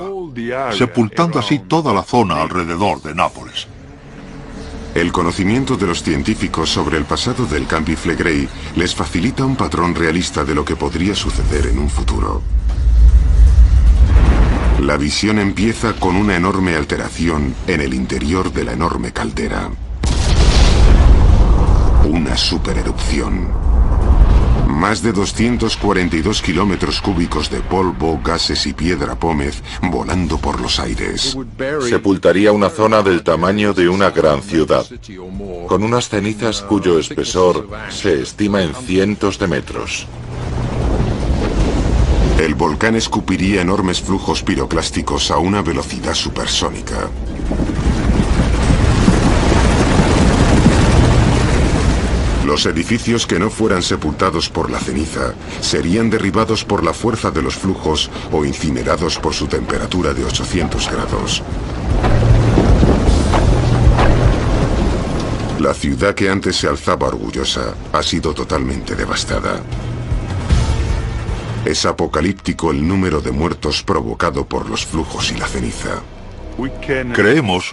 sepultando así toda la zona alrededor de Nápoles. El conocimiento de los científicos sobre el pasado del Campi Flegrei les facilita un patrón realista de lo que podría suceder en un futuro. La visión empieza con una enorme alteración en el interior de la enorme caldera. Una supererupción. Más de 242 kilómetros cúbicos de polvo, gases y piedra pómez volando por los aires. Sepultaría una zona del tamaño de una gran ciudad, con unas cenizas cuyo espesor se estima en cientos de metros. El volcán escupiría enormes flujos piroclásticos a una velocidad supersónica. Los edificios que no fueran sepultados por la ceniza serían derribados por la fuerza de los flujos o incinerados por su temperatura de 800 grados. La ciudad que antes se alzaba orgullosa ha sido totalmente devastada. Es apocalíptico el número de muertos provocado por los flujos y la ceniza. Creemos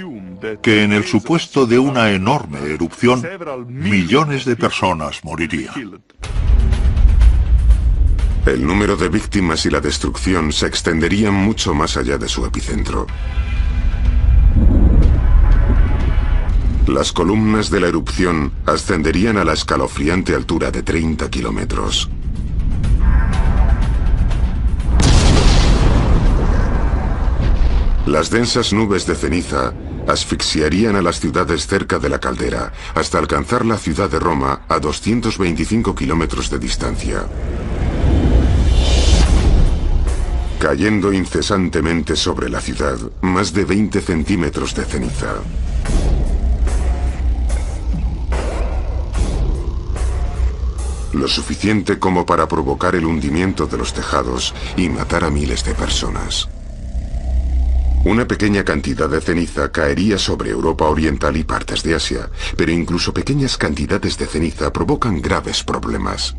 que en el supuesto de una enorme erupción, millones de personas morirían. El número de víctimas y la destrucción se extenderían mucho más allá de su epicentro. Las columnas de la erupción ascenderían a la escalofriante altura de 30 kilómetros. Las densas nubes de ceniza asfixiarían a las ciudades cerca de la caldera hasta alcanzar la ciudad de Roma a 225 kilómetros de distancia. Cayendo incesantemente sobre la ciudad más de 20 centímetros de ceniza. Lo suficiente como para provocar el hundimiento de los tejados y matar a miles de personas. Una pequeña cantidad de ceniza caería sobre Europa Oriental y partes de Asia, pero incluso pequeñas cantidades de ceniza provocan graves problemas.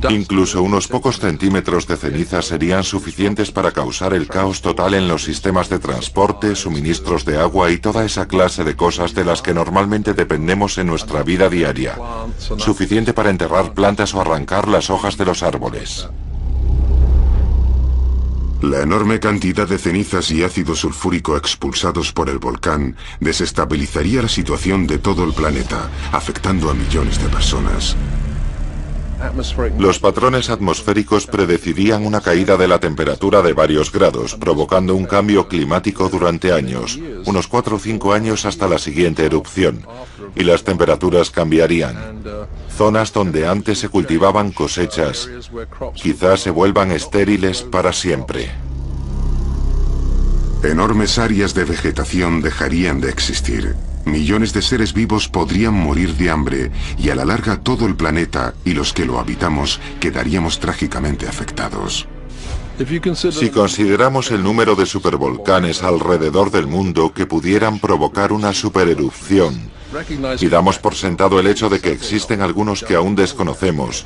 Incluso unos pocos centímetros de ceniza serían suficientes para causar el caos total en los sistemas de transporte, suministros de agua y toda esa clase de cosas de las que normalmente dependemos en nuestra vida diaria. Suficiente para enterrar plantas o arrancar las hojas de los árboles. La enorme cantidad de cenizas y ácido sulfúrico expulsados por el volcán desestabilizaría la situación de todo el planeta, afectando a millones de personas. Los patrones atmosféricos predecirían una caída de la temperatura de varios grados, provocando un cambio climático durante años, unos 4 o 5 años hasta la siguiente erupción, y las temperaturas cambiarían. Zonas donde antes se cultivaban cosechas, quizás se vuelvan estériles para siempre. Enormes áreas de vegetación dejarían de existir. Millones de seres vivos podrían morir de hambre y a la larga todo el planeta y los que lo habitamos quedaríamos trágicamente afectados. Si consideramos el número de supervolcanes alrededor del mundo que pudieran provocar una supererupción, y damos por sentado el hecho de que existen algunos que aún desconocemos,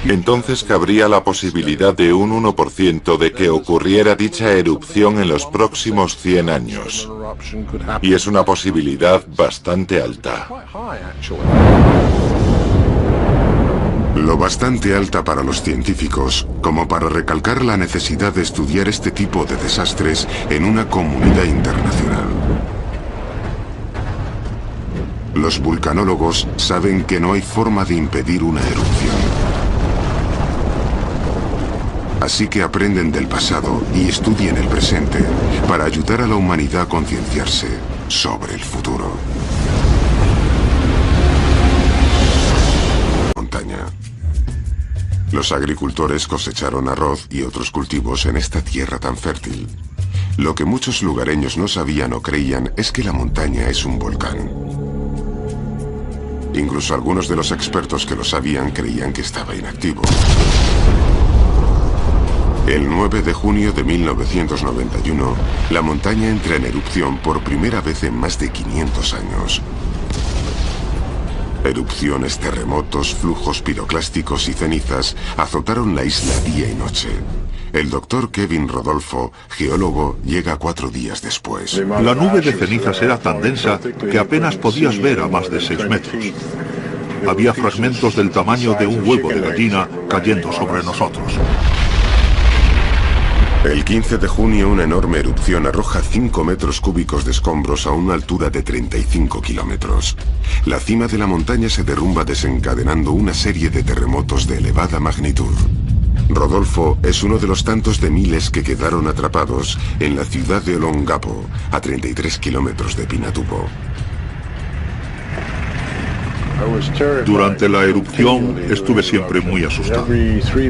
entonces cabría la posibilidad de un 1% de que ocurriera dicha erupción en los próximos 100 años. Y es una posibilidad bastante alta. Lo bastante alta para los científicos como para recalcar la necesidad de estudiar este tipo de desastres en una comunidad internacional. Los vulcanólogos saben que no hay forma de impedir una erupción. Así que aprenden del pasado y estudian el presente para ayudar a la humanidad a concienciarse sobre el futuro. Montaña. Los agricultores cosecharon arroz y otros cultivos en esta tierra tan fértil. Lo que muchos lugareños no sabían o creían es que la montaña es un volcán. Incluso algunos de los expertos que lo sabían creían que estaba inactivo. El 9 de junio de 1991, la montaña entra en erupción por primera vez en más de 500 años. Erupciones, terremotos, flujos piroclásticos y cenizas azotaron la isla día y noche. El doctor Kevin Rodolfo, geólogo, llega 4 días después. La nube de cenizas era tan densa que apenas podías ver a más de 6 metros. Había fragmentos del tamaño de un huevo de gallina cayendo sobre nosotros. El 15 de junio, una enorme erupción arroja 5 metros cúbicos de escombros a una altura de 35 kilómetros. La cima de la montaña se derrumba desencadenando una serie de terremotos de elevada magnitud. Rodolfo es uno de los tantos de miles que quedaron atrapados en la ciudad de Olongapo, a 33 kilómetros de Pinatubo. Durante la erupción estuve siempre muy asustado.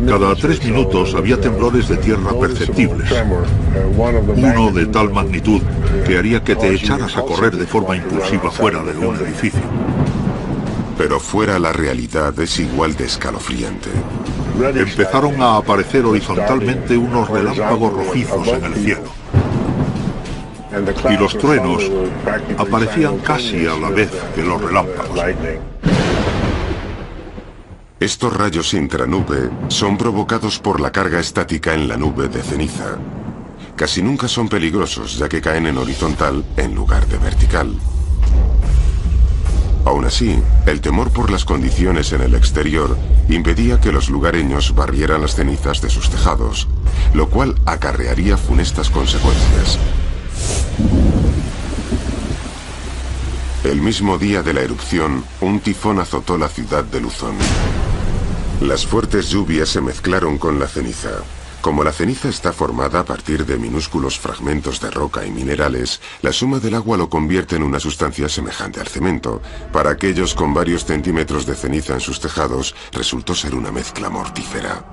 Cada 3 minutos había temblores de tierra perceptibles. Uno de tal magnitud que haría que te echaras a correr de forma impulsiva fuera de un edificio. Pero fuera la realidad es igual de escalofriante. Empezaron a aparecer horizontalmente unos relámpagos rojizos en el cielo. Y los truenos aparecían casi a la vez que los relámpagos. Estos rayos intranube son provocados por la carga estática en la nube de ceniza. Casi nunca son peligrosos ya que caen en horizontal en lugar de vertical. Aún así, el temor por las condiciones en el exterior impedía que los lugareños barrieran las cenizas de sus tejados, lo cual acarrearía funestas consecuencias. El mismo día de la erupción, un tifón azotó la ciudad de Luzón. Las fuertes lluvias se mezclaron con la ceniza. Como la ceniza está formada a partir de minúsculos fragmentos de roca y minerales, la suma del agua lo convierte en una sustancia semejante al cemento. Para aquellos con varios centímetros de ceniza en sus tejados, resultó ser una mezcla mortífera.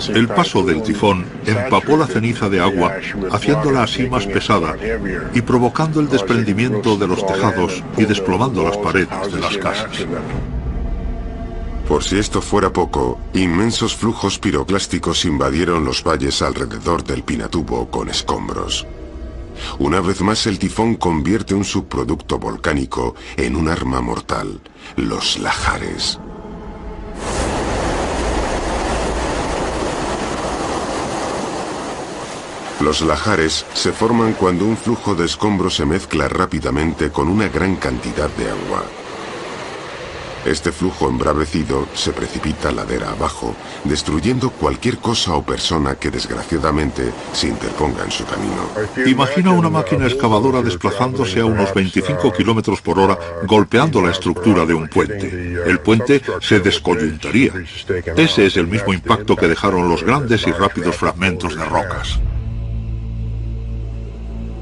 El paso del tifón empapó la ceniza de agua, haciéndola así más pesada y provocando el desprendimiento de los tejados y desplomando las paredes de las casas. Por si esto fuera poco, inmensos flujos piroclásticos invadieron los valles alrededor del Pinatubo con escombros. Una vez más el tifón convierte un subproducto volcánico en un arma mortal, los lahares. Los lahares se forman cuando un flujo de escombros se mezcla rápidamente con una gran cantidad de agua. Este flujo embravecido se precipita ladera abajo, destruyendo cualquier cosa o persona que desgraciadamente se interponga en su camino. Imagina una máquina excavadora desplazándose a unos 25 kilómetros por hora, golpeando la estructura de un puente. El puente se descoyuntaría. Ese es el mismo impacto que dejaron los grandes y rápidos fragmentos de rocas.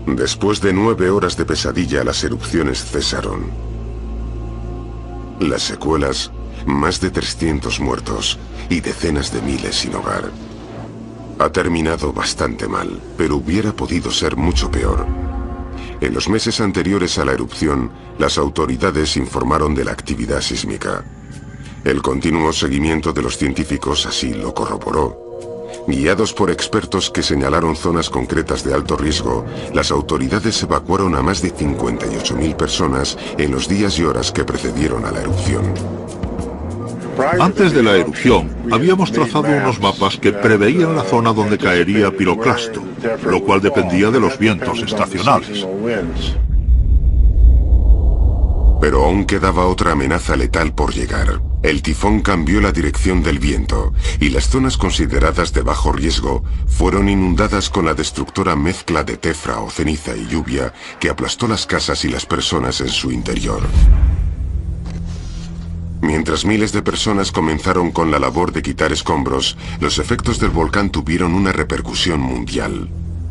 Después de 9 horas de pesadilla, las erupciones cesaron. Las secuelas, más de 300 muertos y decenas de miles sin hogar. Ha terminado bastante mal, pero hubiera podido ser mucho peor. En los meses anteriores a la erupción, las autoridades informaron de la actividad sísmica. El continuo seguimiento de los científicos así lo corroboró. Guiados por expertos que señalaron zonas concretas de alto riesgo, las autoridades evacuaron a más de 58.000 personas en los días y horas que precedieron a la erupción. Antes de la erupción, habíamos trazado unos mapas que preveían la zona donde caería piroclasto, lo cual dependía de los vientos estacionales. Pero aún quedaba otra amenaza letal por llegar. El tifón cambió la dirección del viento y las zonas consideradas de bajo riesgo fueron inundadas con la destructora mezcla de tefra o ceniza y lluvia que aplastó las casas y las personas en su interior. Mientras miles de personas comenzaron con la labor de quitar escombros, los efectos del volcán tuvieron una repercusión mundial.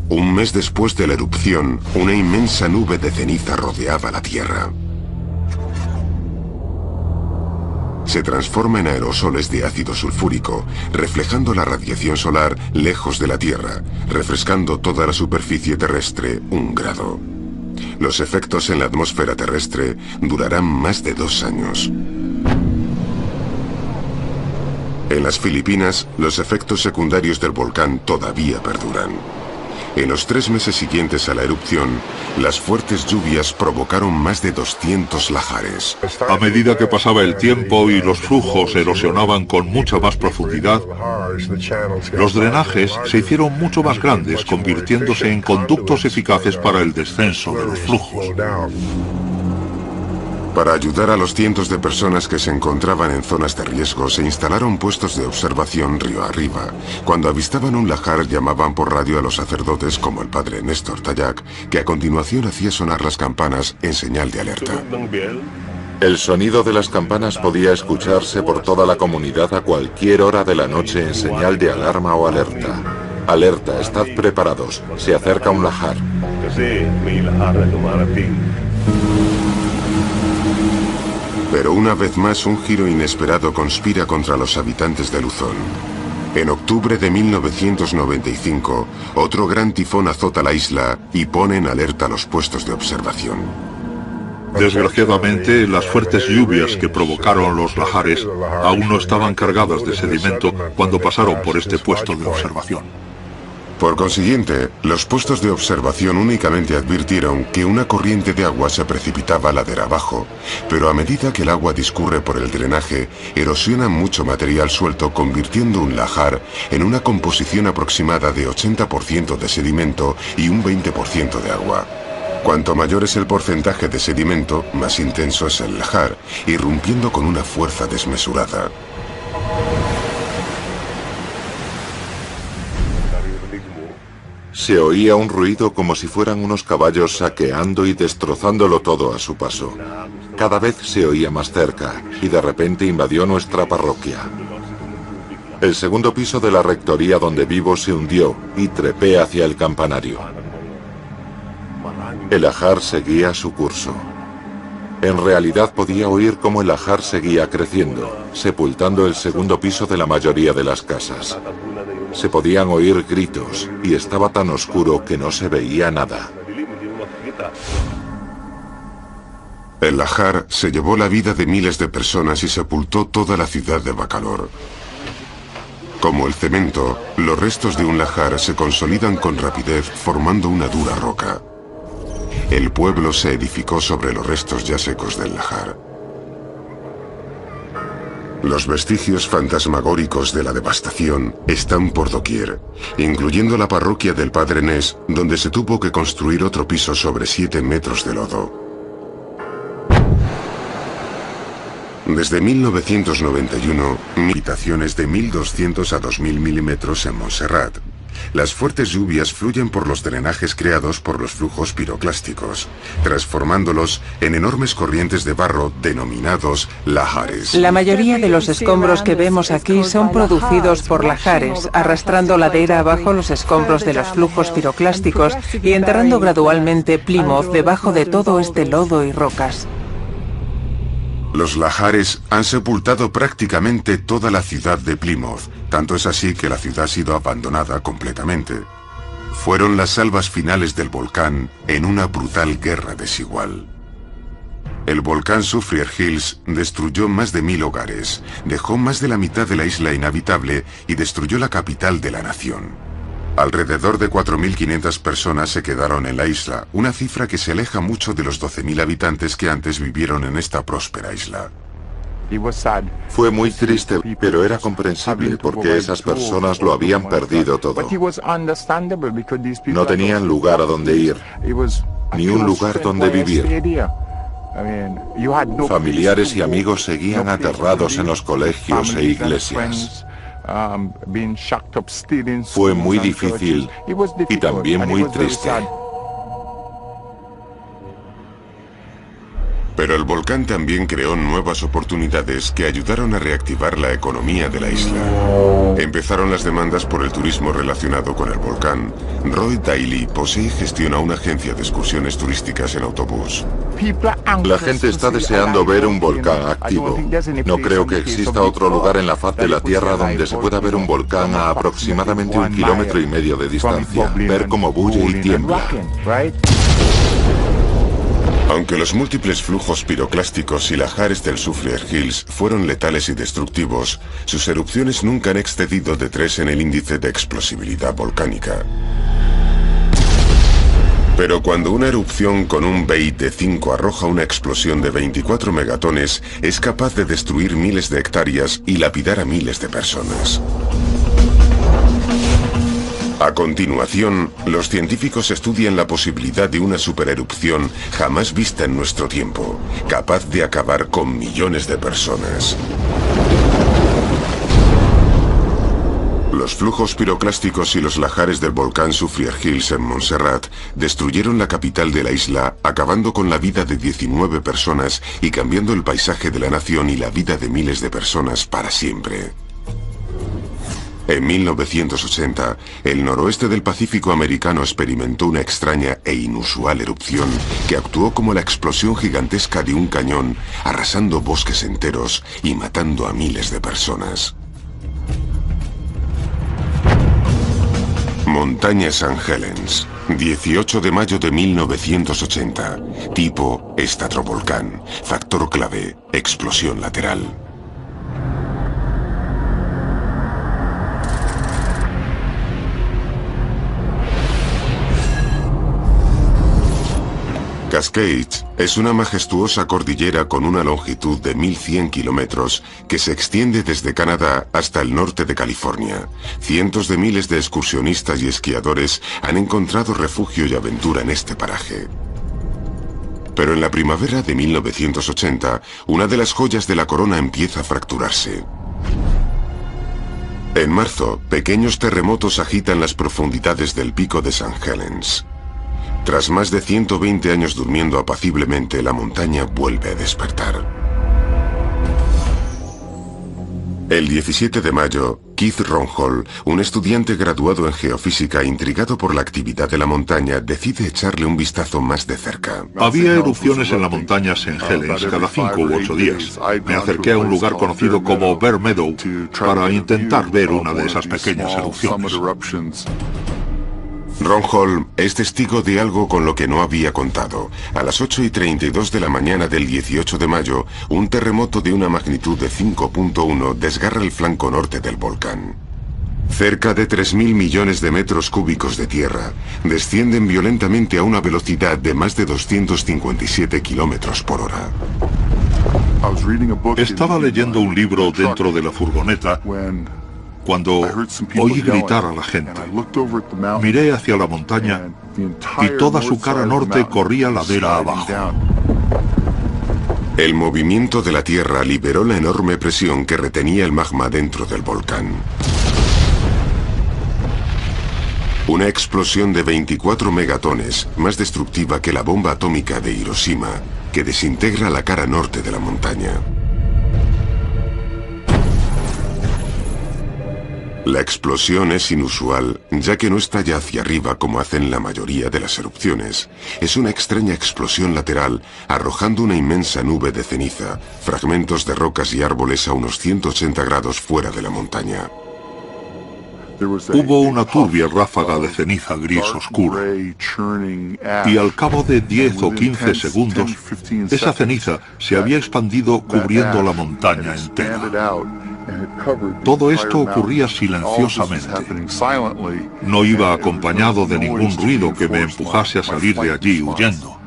Un mes después de la erupción, una inmensa nube de ceniza rodeaba la Tierra. Se transforma en aerosoles de ácido sulfúrico, reflejando la radiación solar lejos de la Tierra, refrescando toda la superficie terrestre 1 grado. Los efectos en la atmósfera terrestre durarán más de 2 años. En las Filipinas, los efectos secundarios del volcán todavía perduran. En los 3 meses siguientes a la erupción, las fuertes lluvias provocaron más de 200 lahares. A medida que pasaba el tiempo y los flujos erosionaban con mucha más profundidad, los drenajes se hicieron mucho más grandes, convirtiéndose en conductos eficaces para el descenso de los flujos. Para ayudar a los cientos de personas que se encontraban en zonas de riesgo, se instalaron puestos de observación río arriba. Cuando avistaban un lahar, llamaban por radio a los sacerdotes como el padre Néstor Tayac, que a continuación hacía sonar las campanas en señal de alerta. El sonido de las campanas podía escucharse por toda la comunidad a cualquier hora de la noche en señal de alarma o alerta. Alerta, estad preparados, se acerca un lahar. Pero una vez más un giro inesperado conspira contra los habitantes de Luzón. En octubre de 1995, otro gran tifón azota la isla y pone en alerta los puestos de observación. Desgraciadamente, las fuertes lluvias que provocaron los lahares aún no estaban cargadas de sedimento cuando pasaron por este puesto de observación. Por consiguiente, los puestos de observación únicamente advirtieron que una corriente de agua se precipitaba ladera abajo, pero a medida que el agua discurre por el drenaje, erosiona mucho material suelto, convirtiendo un lahar en una composición aproximada de 80% de sedimento y un 20% de agua. Cuanto mayor es el porcentaje de sedimento, más intenso es el lahar, irrumpiendo con una fuerza desmesurada. Se oía un ruido como si fueran unos caballos saqueando y destrozándolo todo a su paso. Cada vez se oía más cerca y de repente invadió nuestra parroquia. El segundo piso de la rectoría donde vivo se hundió y trepé hacia el campanario. El lahar seguía su curso. En realidad podía oír cómo el lahar seguía creciendo, sepultando el segundo piso de la mayoría de las casas. Se podían oír gritos y estaba tan oscuro que no se veía nada. El lahar se llevó la vida de miles de personas y sepultó toda la ciudad de Bacolor. Como el cemento, los restos de un lahar se consolidan con rapidez formando una dura roca. El pueblo se edificó sobre los restos ya secos del lajar. Los vestigios fantasmagóricos de la devastación están por doquier, incluyendo la parroquia del Padre Ness, donde se tuvo que construir otro piso sobre 7 metros de lodo. Desde 1991, habitaciones de 1.200 a 2.000 milímetros en Montserrat. Las fuertes lluvias fluyen por los drenajes creados por los flujos piroclásticos, transformándolos en enormes corrientes de barro denominados lahares. La mayoría de los escombros que vemos aquí son producidos por lahares, arrastrando ladera abajo los escombros de los flujos piroclásticos y enterrando gradualmente Plymouth debajo de todo este lodo y rocas. Los lahares han sepultado prácticamente toda la ciudad de Plymouth, tanto es así que la ciudad ha sido abandonada completamente. Fueron las salvas finales del volcán en una brutal guerra desigual. El volcán Soufriere Hills destruyó más de 1000 hogares, dejó más de la mitad de la isla inhabitable y destruyó la capital de la nación. Alrededor de 4.500 personas se quedaron en la isla, una cifra que se aleja mucho de los 12.000 habitantes que antes vivieron en esta próspera isla. Fue muy triste, pero era comprensible porque esas personas lo habían perdido todo. No tenían lugar a donde ir, ni un lugar donde vivir. Familiares y amigos seguían aterrados en los colegios e iglesias. Fue muy difícil y también muy triste. Pero el volcán también creó nuevas oportunidades que ayudaron a reactivar la economía de la isla. Empezaron las demandas por el turismo relacionado con el volcán. Roy Daly posee y gestiona una agencia de excursiones turísticas en autobús. La gente está deseando ver un volcán activo. No creo que exista otro lugar en la faz de la Tierra donde se pueda ver un volcán a aproximadamente 1,5 kilómetros de distancia. Ver cómo bulle y tiembla. Aunque los múltiples flujos piroclásticos y lahares del Soufriere Hills fueron letales y destructivos, sus erupciones nunca han excedido de 3 en el índice de explosibilidad volcánica. Pero cuando una erupción con un BEI de 5 arroja una explosión de 24 megatones, es capaz de destruir miles de hectáreas y lapidar a miles de personas. A continuación, los científicos estudian la posibilidad de una supererupción jamás vista en nuestro tiempo, capaz de acabar con millones de personas. Los flujos piroclásticos y los lahares del volcán Soufriere Hills en Montserrat destruyeron la capital de la isla, acabando con la vida de 19 personas y cambiando el paisaje de la nación y la vida de miles de personas para siempre. En 1980, el noroeste del Pacífico americano experimentó una extraña e inusual erupción que actuó como la explosión gigantesca de un cañón, arrasando bosques enteros y matando a miles de personas. Montaña St. Helens, 18 de mayo de 1980. Tipo estratovolcán. Factor clave, explosión lateral. Cascades es una majestuosa cordillera con una longitud de 1.100 kilómetros que se extiende desde Canadá hasta el norte de California. Cientos de miles de excursionistas y esquiadores han encontrado refugio y aventura en este paraje. Pero en la primavera de 1980, una de las joyas de la corona empieza a fracturarse. En marzo, pequeños terremotos agitan las profundidades del pico de St. Helens. Tras más de 120 años durmiendo apaciblemente, la montaña vuelve a despertar. El 17 de mayo, Keith Ronhol, un estudiante graduado en geofísica intrigado por la actividad de la montaña, decide echarle un vistazo más de cerca. Había erupciones en la montaña St. Helens cada 5 u 8 días. Me acerqué a un lugar conocido como Bear Meadow para intentar ver una de esas pequeñas erupciones. Ronhol es testigo de algo con lo que no había contado. A las 8:32 de la mañana del 18 de mayo, un terremoto de una magnitud de 5.1 desgarra el flanco norte del volcán. Cerca de 3.000 millones de metros cúbicos de tierra descienden violentamente a una velocidad de más de 257 kilómetros por hora. Estaba leyendo un libro dentro de la furgoneta cuando oí gritar a la gente. Miré hacia la montaña y toda su cara norte corría ladera abajo. El movimiento de la Tierra liberó la enorme presión que retenía el magma dentro del volcán. Una explosión de 24 megatones, más destructiva que la bomba atómica de Hiroshima, que desintegra la cara norte de la montaña. La explosión es inusual, ya que no estalla hacia arriba como hacen la mayoría de las erupciones. Es una extraña explosión lateral, arrojando una inmensa nube de ceniza, fragmentos de rocas y árboles a unos 180 grados fuera de la montaña. Hubo una turbia ráfaga de ceniza gris oscuro y al cabo de 10 o 15 segundos, esa ceniza se había expandido cubriendo la montaña entera. Todo esto ocurría silenciosamente. No iba acompañado de ningún ruido que me empujase a salir de allí huyendo.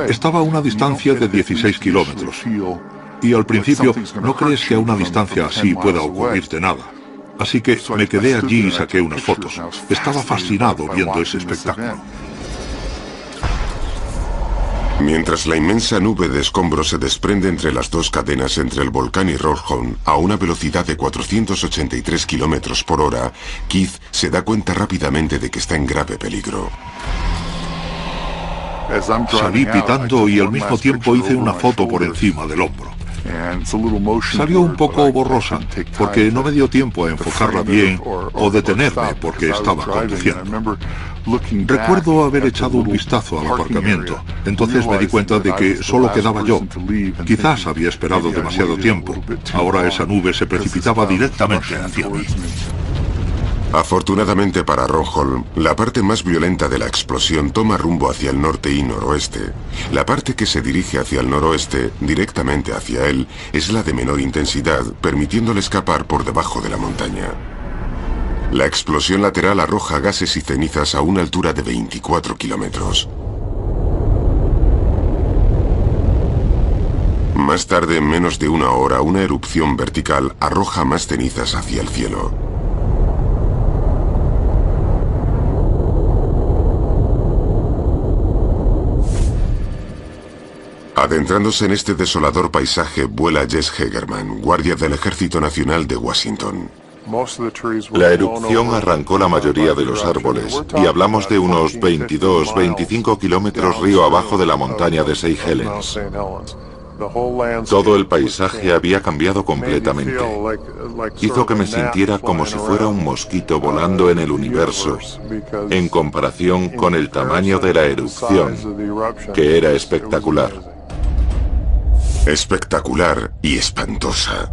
Estaba a una distancia de 16 kilómetros y al principio no crees que a una distancia así pueda ocurrirte nada. Así que me quedé allí y saqué unas fotos. Estaba fascinado viendo ese espectáculo. Mientras la inmensa nube de escombros se desprende entre las dos cadenas entre el volcán y Rollhorn a una velocidad de 483 kilómetros por hora, Keith se da cuenta rápidamente de que está en grave peligro. Salí pitando y al mismo tiempo hice una foto por encima del hombro. Salió un poco borrosa, porque no me dio tiempo a enfocarla bien o detenerme porque estaba conduciendo. Recuerdo haber echado un vistazo al aparcamiento, entonces me di cuenta de que solo quedaba yo. Quizás había esperado demasiado tiempo. Ahora esa nube se precipitaba directamente hacia mí. Afortunadamente para Ronholm, la parte más violenta de la explosión toma rumbo hacia el norte y noroeste. La parte que se dirige hacia el noroeste, directamente hacia él, es la de menor intensidad, permitiéndole escapar por debajo de la montaña. La explosión lateral arroja gases y cenizas a una altura de 24 kilómetros. Más tarde, en menos de una hora, una erupción vertical arroja más cenizas hacia el cielo. Adentrándose en este desolador paisaje, vuela Jess Hegerman, guardia del Ejército Nacional de Washington. La erupción arrancó la mayoría de los árboles y hablamos de unos 22-25 kilómetros río abajo de la montaña de St. Helens. Todo el paisaje había cambiado completamente. Hizo que me sintiera como si fuera un mosquito volando en el universo, en comparación con el tamaño de la erupción, que era espectacular. Espectacular y espantosa.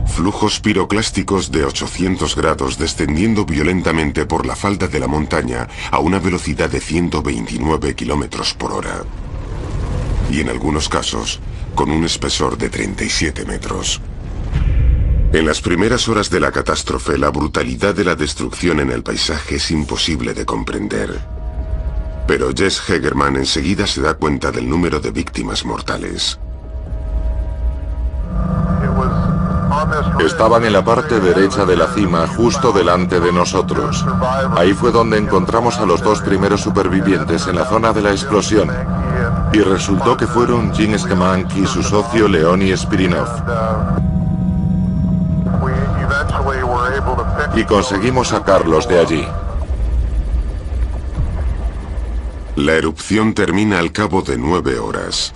Flujos piroclásticos de 800 grados descendiendo violentamente por la falda de la montaña a una velocidad de 129 kilómetros por hora. Y en algunos casos, con un espesor de 37 metros. En las primeras horas de la catástrofe, la brutalidad de la destrucción en el paisaje es imposible de comprender. Pero Jess Hegerman enseguida se da cuenta del número de víctimas mortales. Estaban en la parte derecha de la cima, justo delante de nosotros. Ahí fue donde encontramos a los dos primeros supervivientes en la zona de la explosión. Y resultó que fueron Jim Skemank y su socio Leoni Spirinov. Y conseguimos sacarlos de allí. La erupción termina al cabo de 9 horas.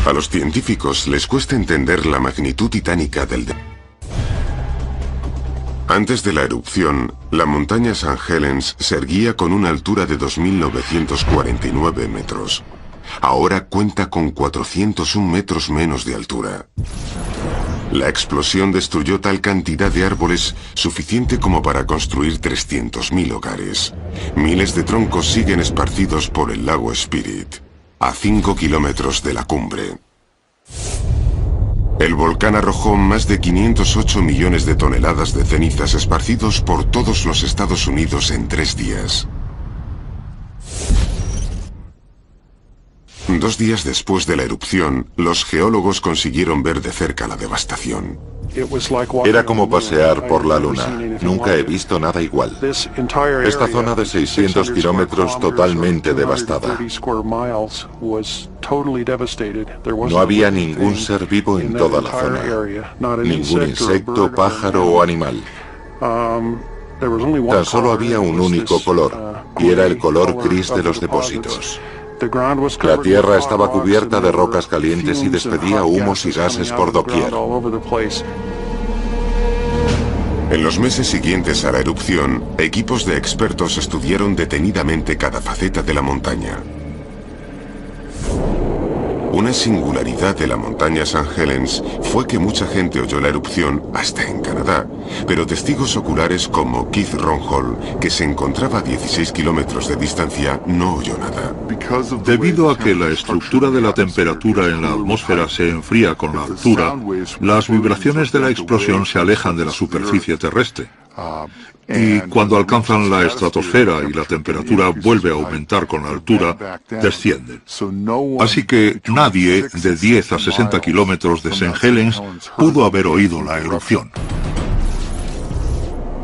A los científicos les cuesta entender la magnitud titánica del Antes de la erupción, la montaña St. Helens se erguía con una altura de 2.949 metros. Ahora cuenta con 401 metros menos de altura. La explosión destruyó tal cantidad de árboles suficiente como para construir 300.000 hogares. Miles de troncos siguen esparcidos por el lago Spirit, a 5 kilómetros de la cumbre. El volcán arrojó más de 508 millones de toneladas de cenizas esparcidos por todos los Estados Unidos en 3 días. 2 días después de la erupción, los geólogos consiguieron ver de cerca la devastación. Era como pasear por la luna. Nunca he visto nada igual. Esta zona de 600 kilómetros totalmente devastada. No había ningún ser vivo en toda la zona. Ningún insecto, pájaro o animal. Tan solo había un único color, y era el color gris de los depósitos. La tierra estaba cubierta de rocas calientes y despedía humos y gases por doquier. En los meses siguientes a la erupción, equipos de expertos estudiaron detenidamente cada faceta de la montaña. Una singularidad de la montaña St. Helens fue que mucha gente oyó la erupción hasta en Canadá, pero testigos oculares como Keith Ronhol, que se encontraba a 16 kilómetros de distancia, no oyó nada. Debido a que la estructura de la temperatura en la atmósfera se enfría con la altura, las vibraciones de la explosión se alejan de la superficie terrestre. Y cuando alcanzan la estratosfera y la temperatura vuelve a aumentar con la altura, descienden. Así que nadie de 10 a 60 kilómetros de St. Helens pudo haber oído la erupción.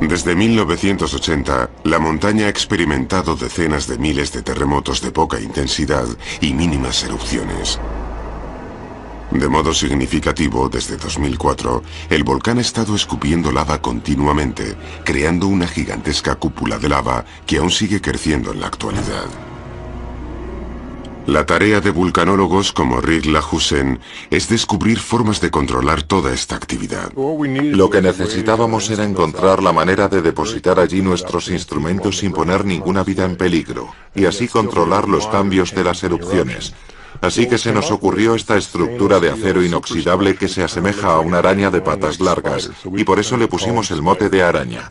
Desde 1980, la montaña ha experimentado decenas de miles de terremotos de poca intensidad y mínimas erupciones. De modo significativo, desde 2004, el volcán ha estado escupiendo lava continuamente, creando una gigantesca cúpula de lava que aún sigue creciendo en la actualidad. La tarea de vulcanólogos como Rick Lahusen es descubrir formas de controlar toda esta actividad. Lo que necesitábamos era encontrar la manera de depositar allí nuestros instrumentos sin poner ninguna vida en peligro, y así controlar los cambios de las erupciones. Así que se nos ocurrió esta estructura de acero inoxidable que se asemeja a una araña de patas largas, y por eso le pusimos el mote de araña.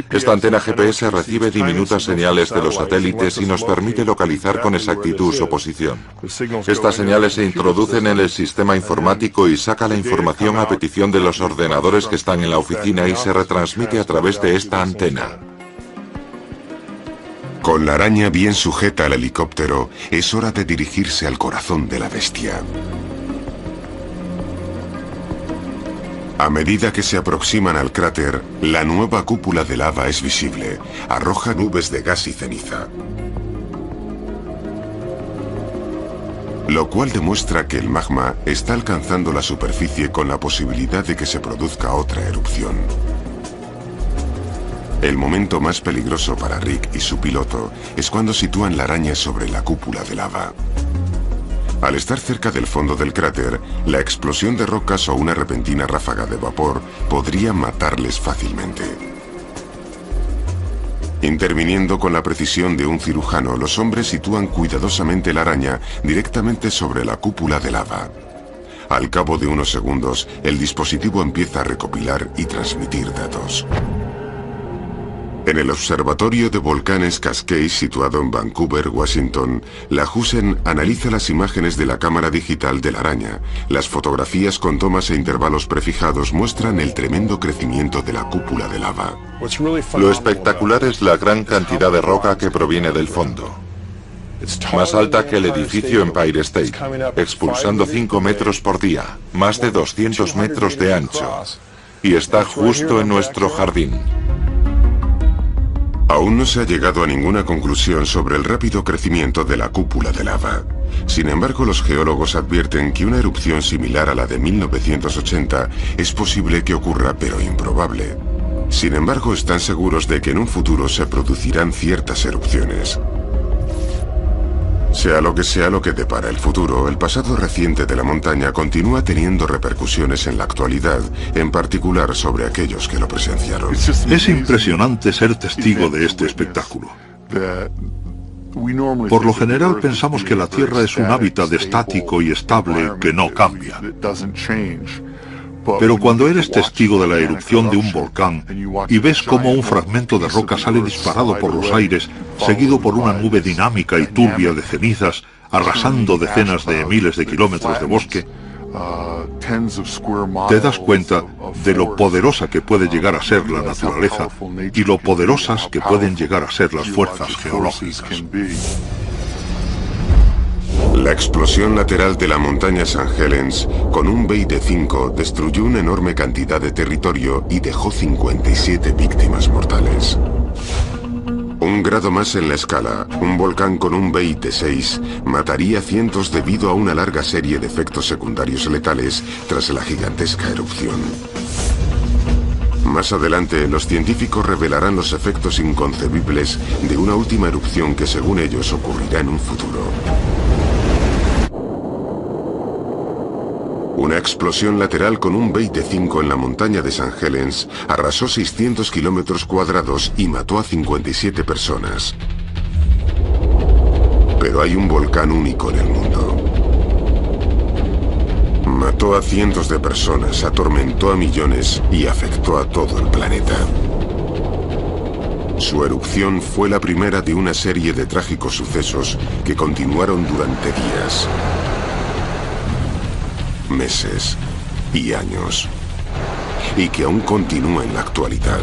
Esta antena GPS recibe diminutas señales de los satélites y nos permite localizar con exactitud su posición. Estas señales se introducen en el sistema informático y saca la información a petición de los ordenadores que están en la oficina y se retransmite a través de esta antena. Con la araña bien sujeta al helicóptero, es hora de dirigirse al corazón de la bestia. A medida que se aproximan al cráter, la nueva cúpula de lava es visible. Arroja nubes de gas y ceniza, lo cual demuestra que el magma está alcanzando la superficie con la posibilidad de que se produzca otra erupción. El momento más peligroso para Rick y su piloto es cuando sitúan la araña sobre la cúpula de lava. Al estar cerca del fondo del cráter, la explosión de rocas o una repentina ráfaga de vapor podría matarles fácilmente. Interviniendo con la precisión de un cirujano, los hombres sitúan cuidadosamente la araña directamente sobre la cúpula de lava. Al cabo de unos segundos, el dispositivo empieza a recopilar y transmitir datos. En el Observatorio de Volcanes Cascade, situado en Vancouver, Washington, Lahusen analiza las imágenes de la cámara digital de la araña. Las fotografías con tomas e intervalos prefijados muestran el tremendo crecimiento de la cúpula de lava. Lo espectacular es la gran cantidad de roca que proviene del fondo. Más alta que el edificio Empire State, expulsando 5 metros por día, más de 200 metros de ancho. Y está justo en nuestro jardín. Aún no se ha llegado a ninguna conclusión sobre el rápido crecimiento de la cúpula de lava. Sin embargo, los geólogos advierten que una erupción similar a la de 1980 es posible que ocurra, pero improbable. Sin embargo, están seguros de que en un futuro se producirán ciertas erupciones. Sea lo que depara el futuro, el pasado reciente de la montaña continúa teniendo repercusiones en la actualidad, en particular sobre aquellos que lo presenciaron. Es impresionante ser testigo de este espectáculo. Por lo general pensamos que la Tierra es un hábitat estático y estable que no cambia. Pero cuando eres testigo de la erupción de un volcán y ves cómo un fragmento de roca sale disparado por los aires, seguido por una nube dinámica y turbia de cenizas, arrasando decenas de miles de kilómetros de bosque, Te das cuenta de lo poderosa que puede llegar a ser la naturaleza y lo poderosas que pueden llegar a ser las fuerzas geológicas. La explosión lateral de la montaña St. Helens, con un BEI de 5, destruyó una enorme cantidad de territorio y dejó 57 víctimas mortales. Un grado más en la escala, un volcán con un BEI de 6 mataría a cientos debido a una larga serie de efectos secundarios letales tras la gigantesca erupción. Más adelante, los científicos revelarán los efectos inconcebibles de una última erupción que, según ellos, ocurrirá en un futuro. Una explosión lateral con un BEI de 5 en la montaña de St. Helens arrasó 600 kilómetros cuadrados y mató a 57 personas. Pero hay un volcán único en el mundo. Mató a cientos de personas, atormentó a millones y afectó a todo el planeta. Su erupción fue la primera de una serie de trágicos sucesos que continuaron durante días, meses y años, y que aún continúa en la actualidad.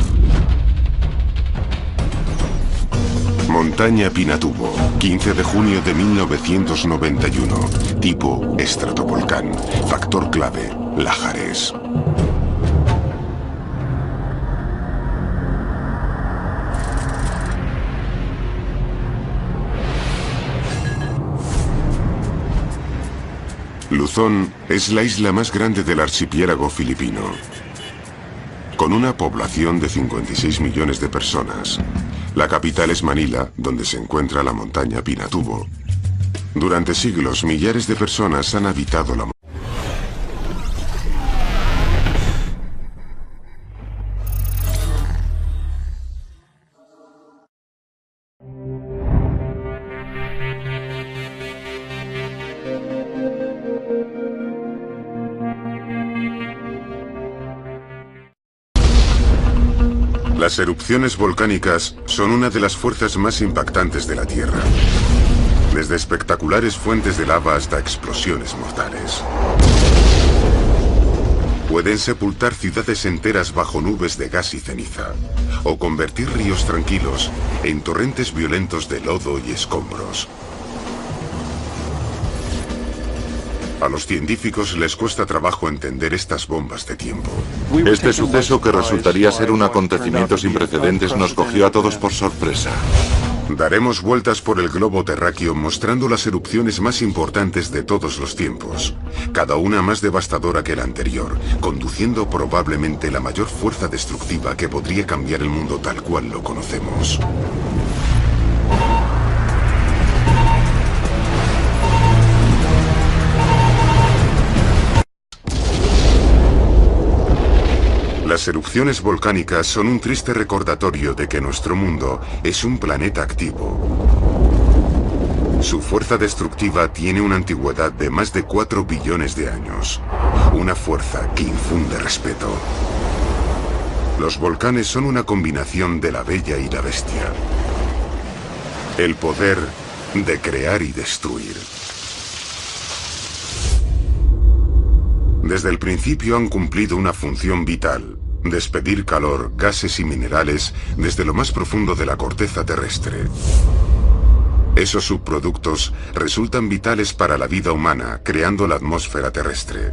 Montaña Pinatubo, 15 de junio de 1991. Tipo estratovolcán. Factor clave, lahares. Luzón es la isla más grande del archipiélago filipino, con una población de 56 millones de personas. La capital es Manila, donde se encuentra la montaña Pinatubo. Durante siglos, millares de personas han habitado la montaña. Las erupciones volcánicas son una de las fuerzas más impactantes de la Tierra. Desde espectaculares fuentes de lava hasta explosiones mortales. Pueden sepultar ciudades enteras bajo nubes de gas y ceniza, o convertir ríos tranquilos en torrentes violentos de lodo y escombros. A los científicos les cuesta trabajo entender estas bombas de tiempo. Este suceso, que resultaría ser un acontecimiento sin precedentes, nos cogió a todos por sorpresa. Daremos vueltas por el globo terráqueo mostrando las erupciones más importantes de todos los tiempos, cada una más devastadora que la anterior, conduciendo probablemente la mayor fuerza destructiva que podría cambiar el mundo tal cual lo conocemos. Las erupciones volcánicas son un triste recordatorio de que nuestro mundo es un planeta activo. Su fuerza destructiva tiene una antigüedad de más de 4 billones de años. Una fuerza que infunde respeto. Los volcanes son una combinación de la bella y la bestia. El poder de crear y destruir. Desde el principio han cumplido una función vital: despedir calor, gases y minerales desde lo más profundo de la corteza terrestre. Esos subproductos resultan vitales para la vida humana, creando la atmósfera terrestre.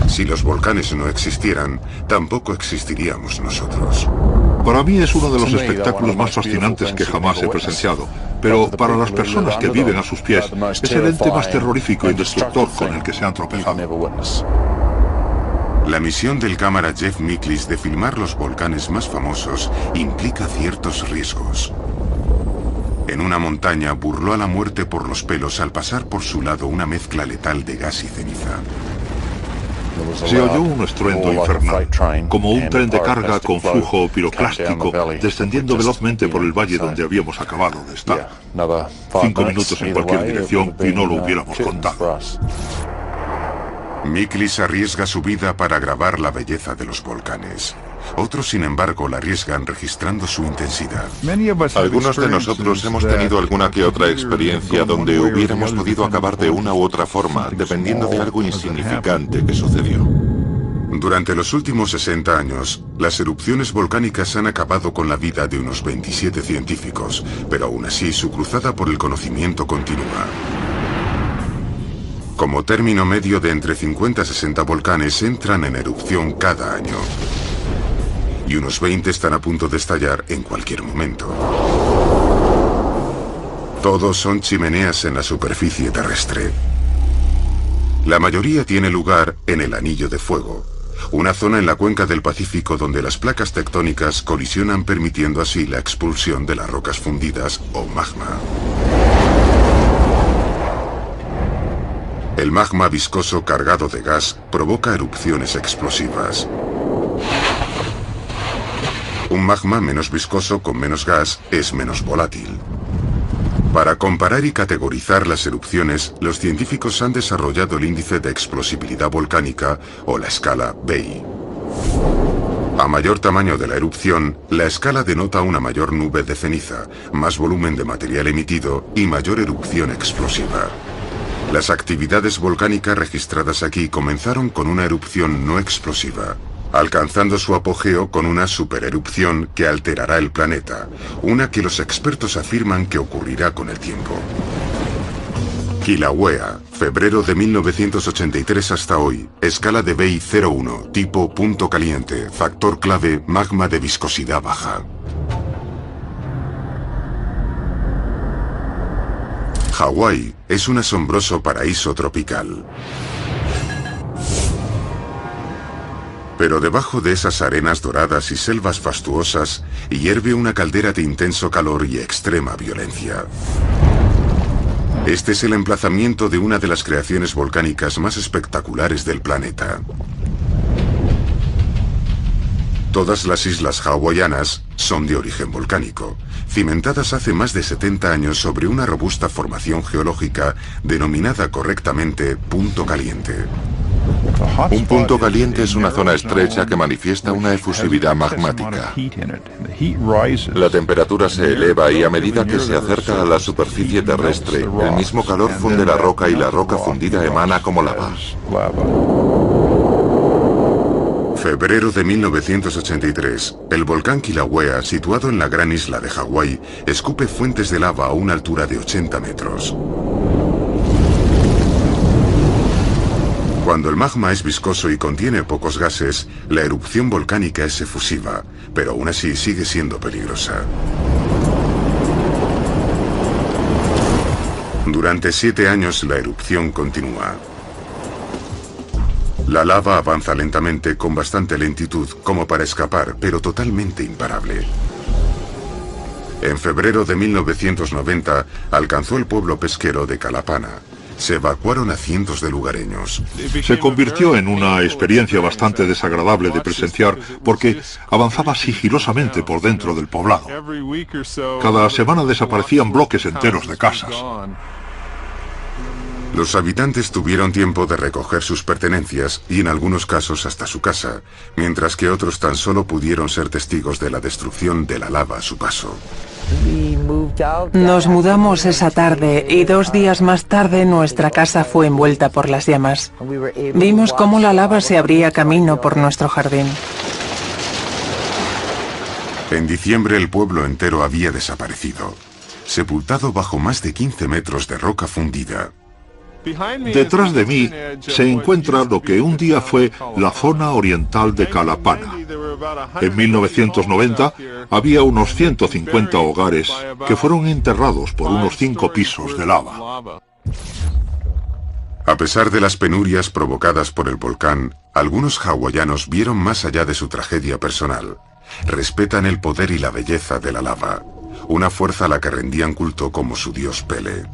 Si los volcanes no existieran, tampoco existiríamos nosotros. Para mí es uno de los espectáculos más fascinantes que jamás he presenciado, pero para las personas que viven a sus pies, es el ente más terrorífico y destructor con el que se han tropezado. La misión del cámara Jeff Miklis de filmar los volcanes más famosos implica ciertos riesgos. En una montaña burló a la muerte por los pelos al pasar por su lado una mezcla letal de gas y ceniza. Se oyó un estruendo infernal, como un tren de carga con flujo piroclástico descendiendo velozmente por el valle donde habíamos acabado de estar. 5 minutos en cualquier dirección y no lo hubiéramos contado. Miklis arriesga su vida para grabar la belleza de los volcanes. Otros, sin embargo, la arriesgan registrando su intensidad. Algunos de nosotros hemos tenido alguna que otra experiencia donde hubiéramos podido acabar de una u otra forma, dependiendo de algo insignificante que sucedió. Durante los últimos 60 años, las erupciones volcánicas han acabado con la vida de unos 27 científicos, pero aún así su cruzada por el conocimiento continúa. Como término medio de entre 50 a 60 volcanes entran en erupción cada año. Y unos 20 están a punto de estallar en cualquier momento. Todos son chimeneas en la superficie terrestre. La mayoría tiene lugar en el Anillo de Fuego, una zona en la cuenca del Pacífico donde las placas tectónicas colisionan, permitiendo así la expulsión de las rocas fundidas o magma. El magma viscoso cargado de gas provoca erupciones explosivas. Un magma menos viscoso con menos gas es menos volátil. Para comparar y categorizar las erupciones, los científicos han desarrollado el índice de explosibilidad volcánica o la escala BEI. A mayor tamaño de la erupción, la escala denota una mayor nube de ceniza, más volumen de material emitido y mayor erupción explosiva. Las actividades volcánicas registradas aquí comenzaron con una erupción no explosiva, alcanzando su apogeo con una supererupción que alterará el planeta, una que los expertos afirman que ocurrirá con el tiempo. Kilauea, febrero de 1983 hasta hoy, escala de BEI 01, tipo punto caliente, factor clave, magma de viscosidad baja. Hawái es un asombroso paraíso tropical. Pero debajo de esas arenas doradas y selvas fastuosas, hierve una caldera de intenso calor y extrema violencia. Este es el emplazamiento de una de las creaciones volcánicas más espectaculares del planeta. Todas las islas hawaianas son de origen volcánico, cimentadas hace más de 70 años sobre una robusta formación geológica denominada correctamente punto caliente. Un punto caliente es una zona estrecha que manifiesta una efusividad magmática. La temperatura se eleva y a medida que se acerca a la superficie terrestre, el mismo calor funde la roca y la roca fundida emana como lava. Febrero de 1983, el volcán Kilauea, situado en la gran isla de Hawái, escupe fuentes de lava a una altura de 80 metros. Cuando el magma es viscoso y contiene pocos gases, la erupción volcánica es efusiva, pero aún así sigue siendo peligrosa. Durante 7 años la erupción continúa. La lava avanza lentamente con bastante lentitud como para escapar, pero totalmente imparable. En febrero de 1990 alcanzó el pueblo pesquero de Calapana. Se evacuaron a cientos de lugareños. Se convirtió en una experiencia bastante desagradable de presenciar porque avanzaba sigilosamente por dentro del poblado. Cada semana desaparecían bloques enteros de casas. Los habitantes tuvieron tiempo de recoger sus pertenencias y en algunos casos hasta su casa, mientras que otros tan solo pudieron ser testigos de la destrucción de la lava a su paso. Nos mudamos esa tarde y 2 días más tarde nuestra casa fue envuelta por las llamas. Vimos cómo la lava se abría camino por nuestro jardín. En diciembre el pueblo entero había desaparecido, sepultado bajo más de 15 metros de roca fundida. Detrás de mí se encuentra lo que un día fue la zona oriental de Calapana. En 1990 había unos 150 hogares que fueron enterrados por unos 5 pisos de lava. A pesar de las penurias provocadas por el volcán, algunos hawaianos vieron más allá de su tragedia personal. Respetan el poder y la belleza de la lava, una fuerza a la que rendían culto como su dios Pele.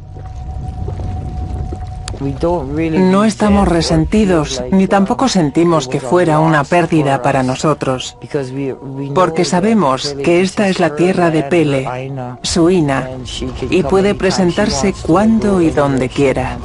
No estamos resentidos, ni tampoco sentimos que fuera una pérdida para nosotros, porque sabemos que esta es la tierra de Pele, su Ina, y puede presentarse cuando y donde quiera.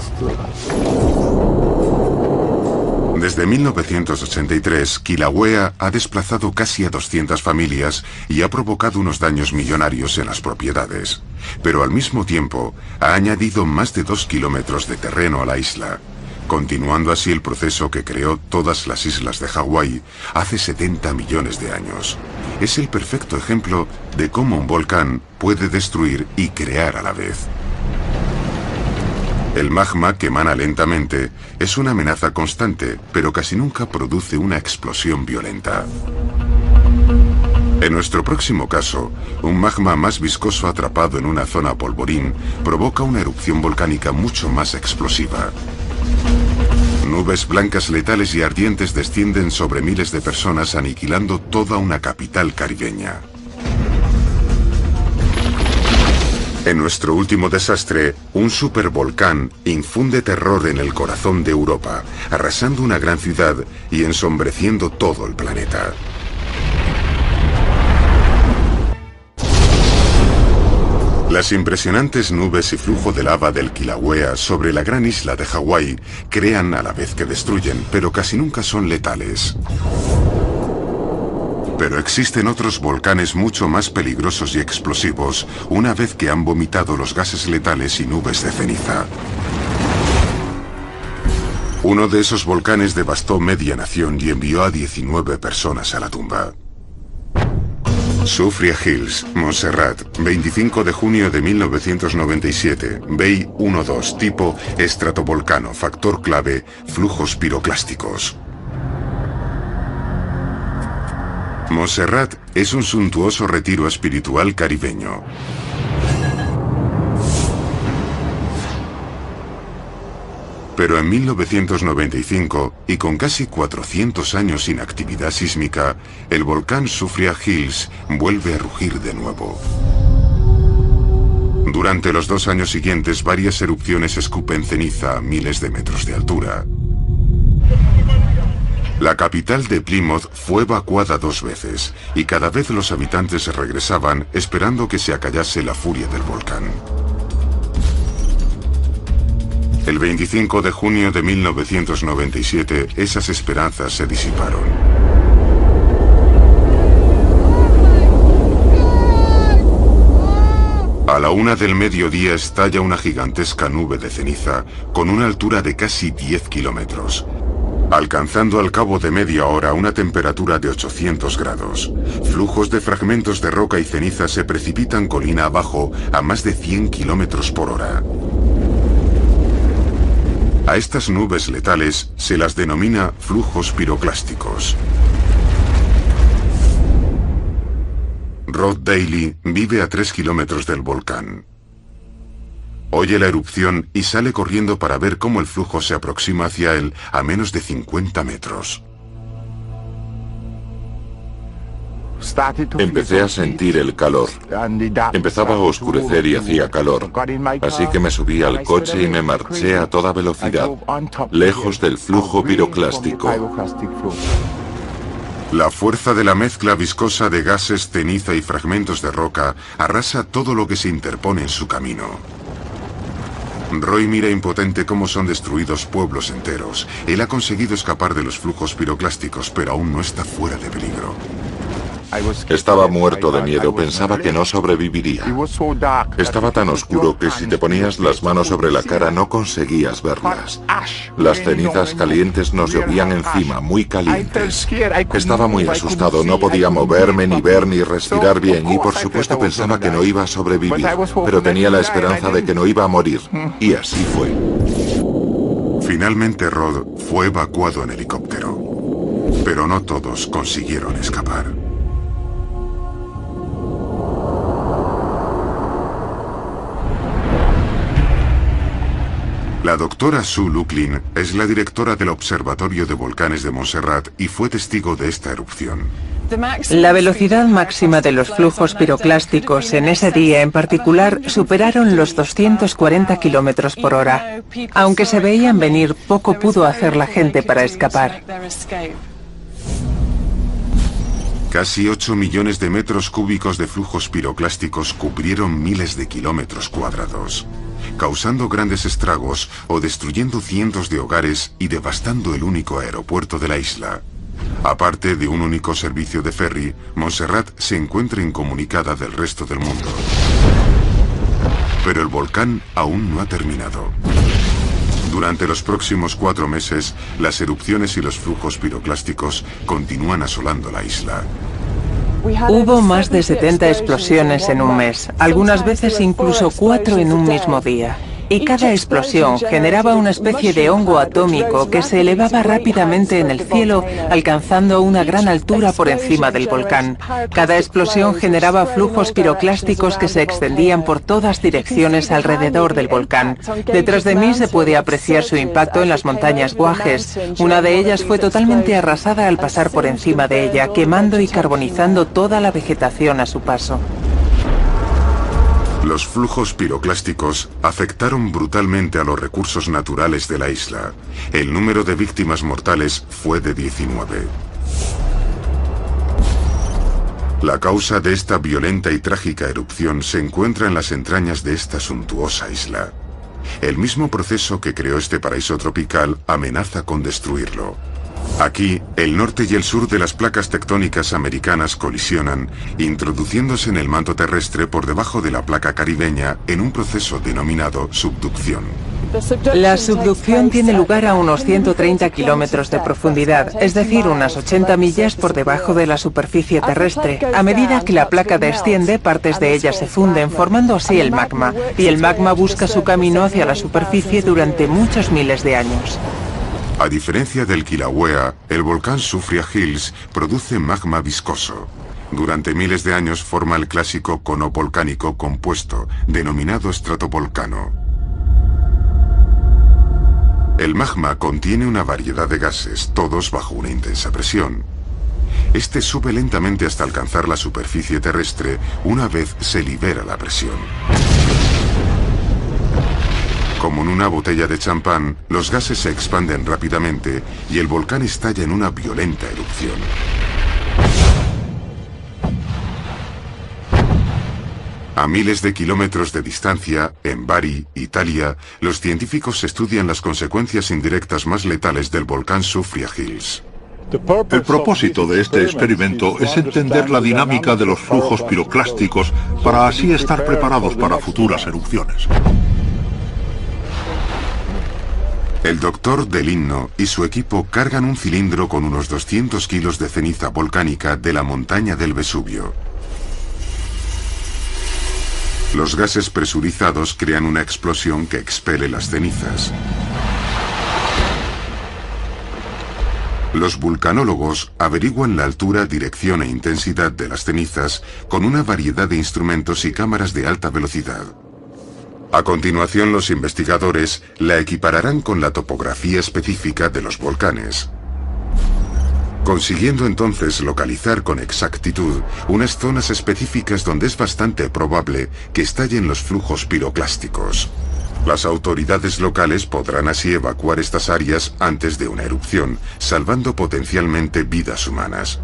Desde 1983, Kilauea ha desplazado casi a 200 familias y ha provocado unos daños millonarios en las propiedades. Pero al mismo tiempo, ha añadido más de 2 kilómetros de terreno a la isla, continuando así el proceso que creó todas las islas de Hawái hace 70 millones de años. Es el perfecto ejemplo de cómo un volcán puede destruir y crear a la vez. El magma, que emana lentamente, es una amenaza constante, pero casi nunca produce una explosión violenta. En nuestro próximo caso, un magma más viscoso atrapado en una zona polvorín provoca una erupción volcánica mucho más explosiva. Nubes blancas letales y ardientes descienden sobre miles de personas, aniquilando toda una capital caribeña. En nuestro último desastre, un supervolcán infunde terror en el corazón de Europa, arrasando una gran ciudad y ensombreciendo todo el planeta. Las impresionantes nubes y flujo de lava del Kilauea sobre la gran isla de Hawái crean a la vez que destruyen, pero casi nunca son letales. Pero existen otros volcanes mucho más peligrosos y explosivos una vez que han vomitado los gases letales y nubes de ceniza. Uno de esos volcanes devastó media nación y envió a 19 personas a la tumba. Soufriere Hills, Montserrat, 25 de junio de 1997, BEI 1-2, tipo estratovolcano, factor clave, flujos piroclásticos. Montserrat es un suntuoso retiro espiritual caribeño. Pero en 1995, y con casi 400 años sin actividad sísmica, el volcán Soufriere Hills vuelve a rugir de nuevo. Durante los 2 años siguientes, varias erupciones escupen ceniza a miles de metros de altura. La capital de Plymouth fue evacuada 2 veces, y cada vez los habitantes regresaban esperando que se acallase la furia del volcán. El 25 de junio de 1997, esas esperanzas se disiparon. A la 1 del mediodía estalla una gigantesca nube de ceniza con una altura de casi 10 kilómetros, alcanzando al cabo de media hora una temperatura de 800 grados. Flujos de fragmentos de roca y ceniza se precipitan colina abajo a más de 100 kilómetros por hora. A estas nubes letales se las denomina flujos piroclásticos. Rod Daly vive a 3 kilómetros del volcán. Oye la erupción y sale corriendo para ver cómo el flujo se aproxima hacia él a menos de 50 metros. Empecé a sentir el calor. Empezaba a oscurecer y hacía calor. Así que me subí al coche y me marché a toda velocidad, lejos del flujo piroclástico. La fuerza de la mezcla viscosa de gases, ceniza y fragmentos de roca arrasa todo lo que se interpone en su camino. Roy mira impotente cómo son destruidos pueblos enteros. Él ha conseguido escapar de los flujos piroclásticos, pero aún no está fuera de peligro. Estaba muerto de miedo, pensaba que no sobreviviría. Estaba tan oscuro que si te ponías las manos sobre la cara no conseguías verlas. Las cenizas calientes nos llovían encima, muy calientes. Estaba muy asustado, no podía moverme, ni ver, ni respirar bien, y por supuesto pensaba que no iba a sobrevivir, pero tenía la esperanza de que no iba a morir, y así fue. Finalmente Rod fue evacuado en helicóptero, pero no todos consiguieron escapar. La doctora Sue Luklin es la directora del Observatorio de Volcanes de Montserrat y fue testigo de esta erupción. La velocidad máxima de los flujos piroclásticos en ese día en particular superaron los 240 kilómetros por hora. Aunque se veían venir, poco pudo hacer la gente para escapar. Casi 8 millones de metros cúbicos de flujos piroclásticos cubrieron miles de kilómetros cuadrados. causando grandes estragos o destruyendo cientos de hogares y devastando el único aeropuerto de la isla. Aparte de un único servicio de ferry, Montserrat se encuentra incomunicada del resto del mundo. Pero el volcán aún no ha terminado. Durante los próximos 4 meses, las erupciones y los flujos piroclásticos continúan asolando la isla. Hubo más de 70 explosiones en un mes, algunas veces incluso 4 en un mismo día. Y cada explosión generaba una especie de hongo atómico que se elevaba rápidamente en el cielo, alcanzando una gran altura por encima del volcán. Cada explosión generaba flujos piroclásticos que se extendían por todas direcciones alrededor del volcán. Detrás de mí se puede apreciar su impacto en las montañas Guajes. Una de ellas fue totalmente arrasada al pasar por encima de ella, quemando y carbonizando toda la vegetación a su paso. Los flujos piroclásticos afectaron brutalmente a los recursos naturales de la isla. El número de víctimas mortales fue de 19. La causa de esta violenta y trágica erupción se encuentra en las entrañas de esta suntuosa isla. El mismo proceso que creó este paraíso tropical amenaza con destruirlo. Aquí, el norte y el sur de las placas tectónicas americanas colisionan, introduciéndose en el manto terrestre por debajo de la placa caribeña en un proceso denominado subducción. La subducción tiene lugar a unos 130 kilómetros de profundidad, es decir, unas 80 millas por debajo de la superficie terrestre. A medida que la placa desciende, partes de ella se funden, formando así el magma, y el magma busca su camino hacia la superficie durante muchos miles de años. A diferencia del Kilauea, el volcán Soufriere Hills produce magma viscoso. Durante miles de años forma el clásico cono volcánico compuesto, denominado estratovolcano. El magma contiene una variedad de gases, todos bajo una intensa presión. Este sube lentamente hasta alcanzar la superficie terrestre una vez se libera la presión. Como en una botella de champán, los gases se expanden rápidamente y el volcán estalla en una violenta erupción. A miles de kilómetros de distancia, en Bari, Italia, los científicos estudian las consecuencias indirectas más letales del volcán Soufriere Hills. El propósito de este experimento es entender la dinámica de los flujos piroclásticos para así estar preparados para futuras erupciones. El doctor Delinno y su equipo cargan un cilindro con unos 200 kilos de ceniza volcánica de la montaña del Vesubio. Los gases presurizados crean una explosión que expele las cenizas. Los vulcanólogos averiguan la altura, dirección e intensidad de las cenizas con una variedad de instrumentos y cámaras de alta velocidad. A continuación, los investigadores la equipararán con la topografía específica de los volcanes, consiguiendo entonces localizar con exactitud unas zonas específicas donde es bastante probable que estallen los flujos piroclásticos. Las autoridades locales podrán así evacuar estas áreas antes de una erupción, salvando potencialmente vidas humanas.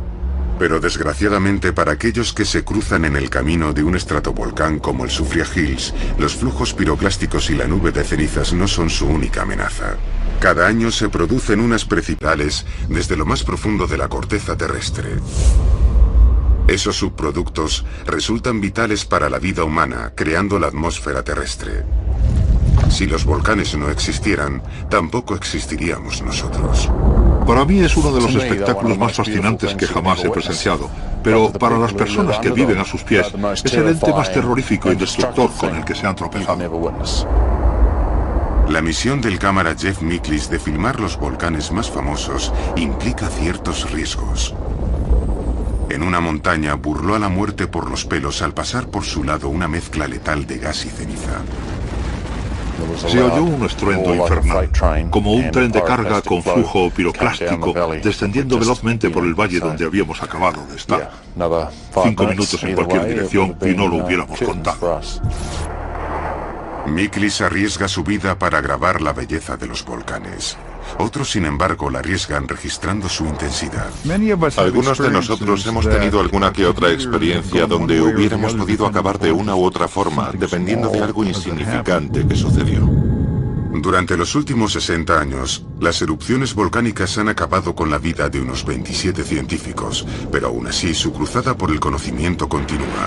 Pero desgraciadamente para aquellos que se cruzan en el camino de un estratovolcán como el Soufriere Hills, los flujos piroclásticos y la nube de cenizas no son su única amenaza. Cada año se producen unas precipitaciones desde lo más profundo de la corteza terrestre. Esos subproductos resultan vitales para la vida humana, creando la atmósfera terrestre. Si los volcanes no existieran, tampoco existiríamos nosotros. Para mí es uno de los espectáculos más fascinantes que jamás he presenciado, pero para las personas que viven a sus pies es el ente más terrorífico y destructor con el que se han tropezado. La misión del cámara Jeff Miklis de filmar los volcanes más famosos implica ciertos riesgos. En una montaña burló a la muerte por los pelos al pasar por su lado una mezcla letal de gas y ceniza. Se oyó un estruendo infernal, como un tren de carga con flujo piroclástico descendiendo velozmente por el valle donde habíamos acabado de estar. 5 minutos en cualquier dirección y no lo hubiéramos contado. Miklis arriesga su vida para grabar la belleza de los volcanes. Otros, sin embargo, la arriesgan registrando su intensidad. Algunos de nosotros hemos tenido alguna que otra experiencia donde hubiéramos podido acabar de una u otra forma, dependiendo de algo insignificante que sucedió. Durante los últimos 60 años, las erupciones volcánicas han acabado con la vida de unos 27 científicos, pero aún así su cruzada por el conocimiento continúa.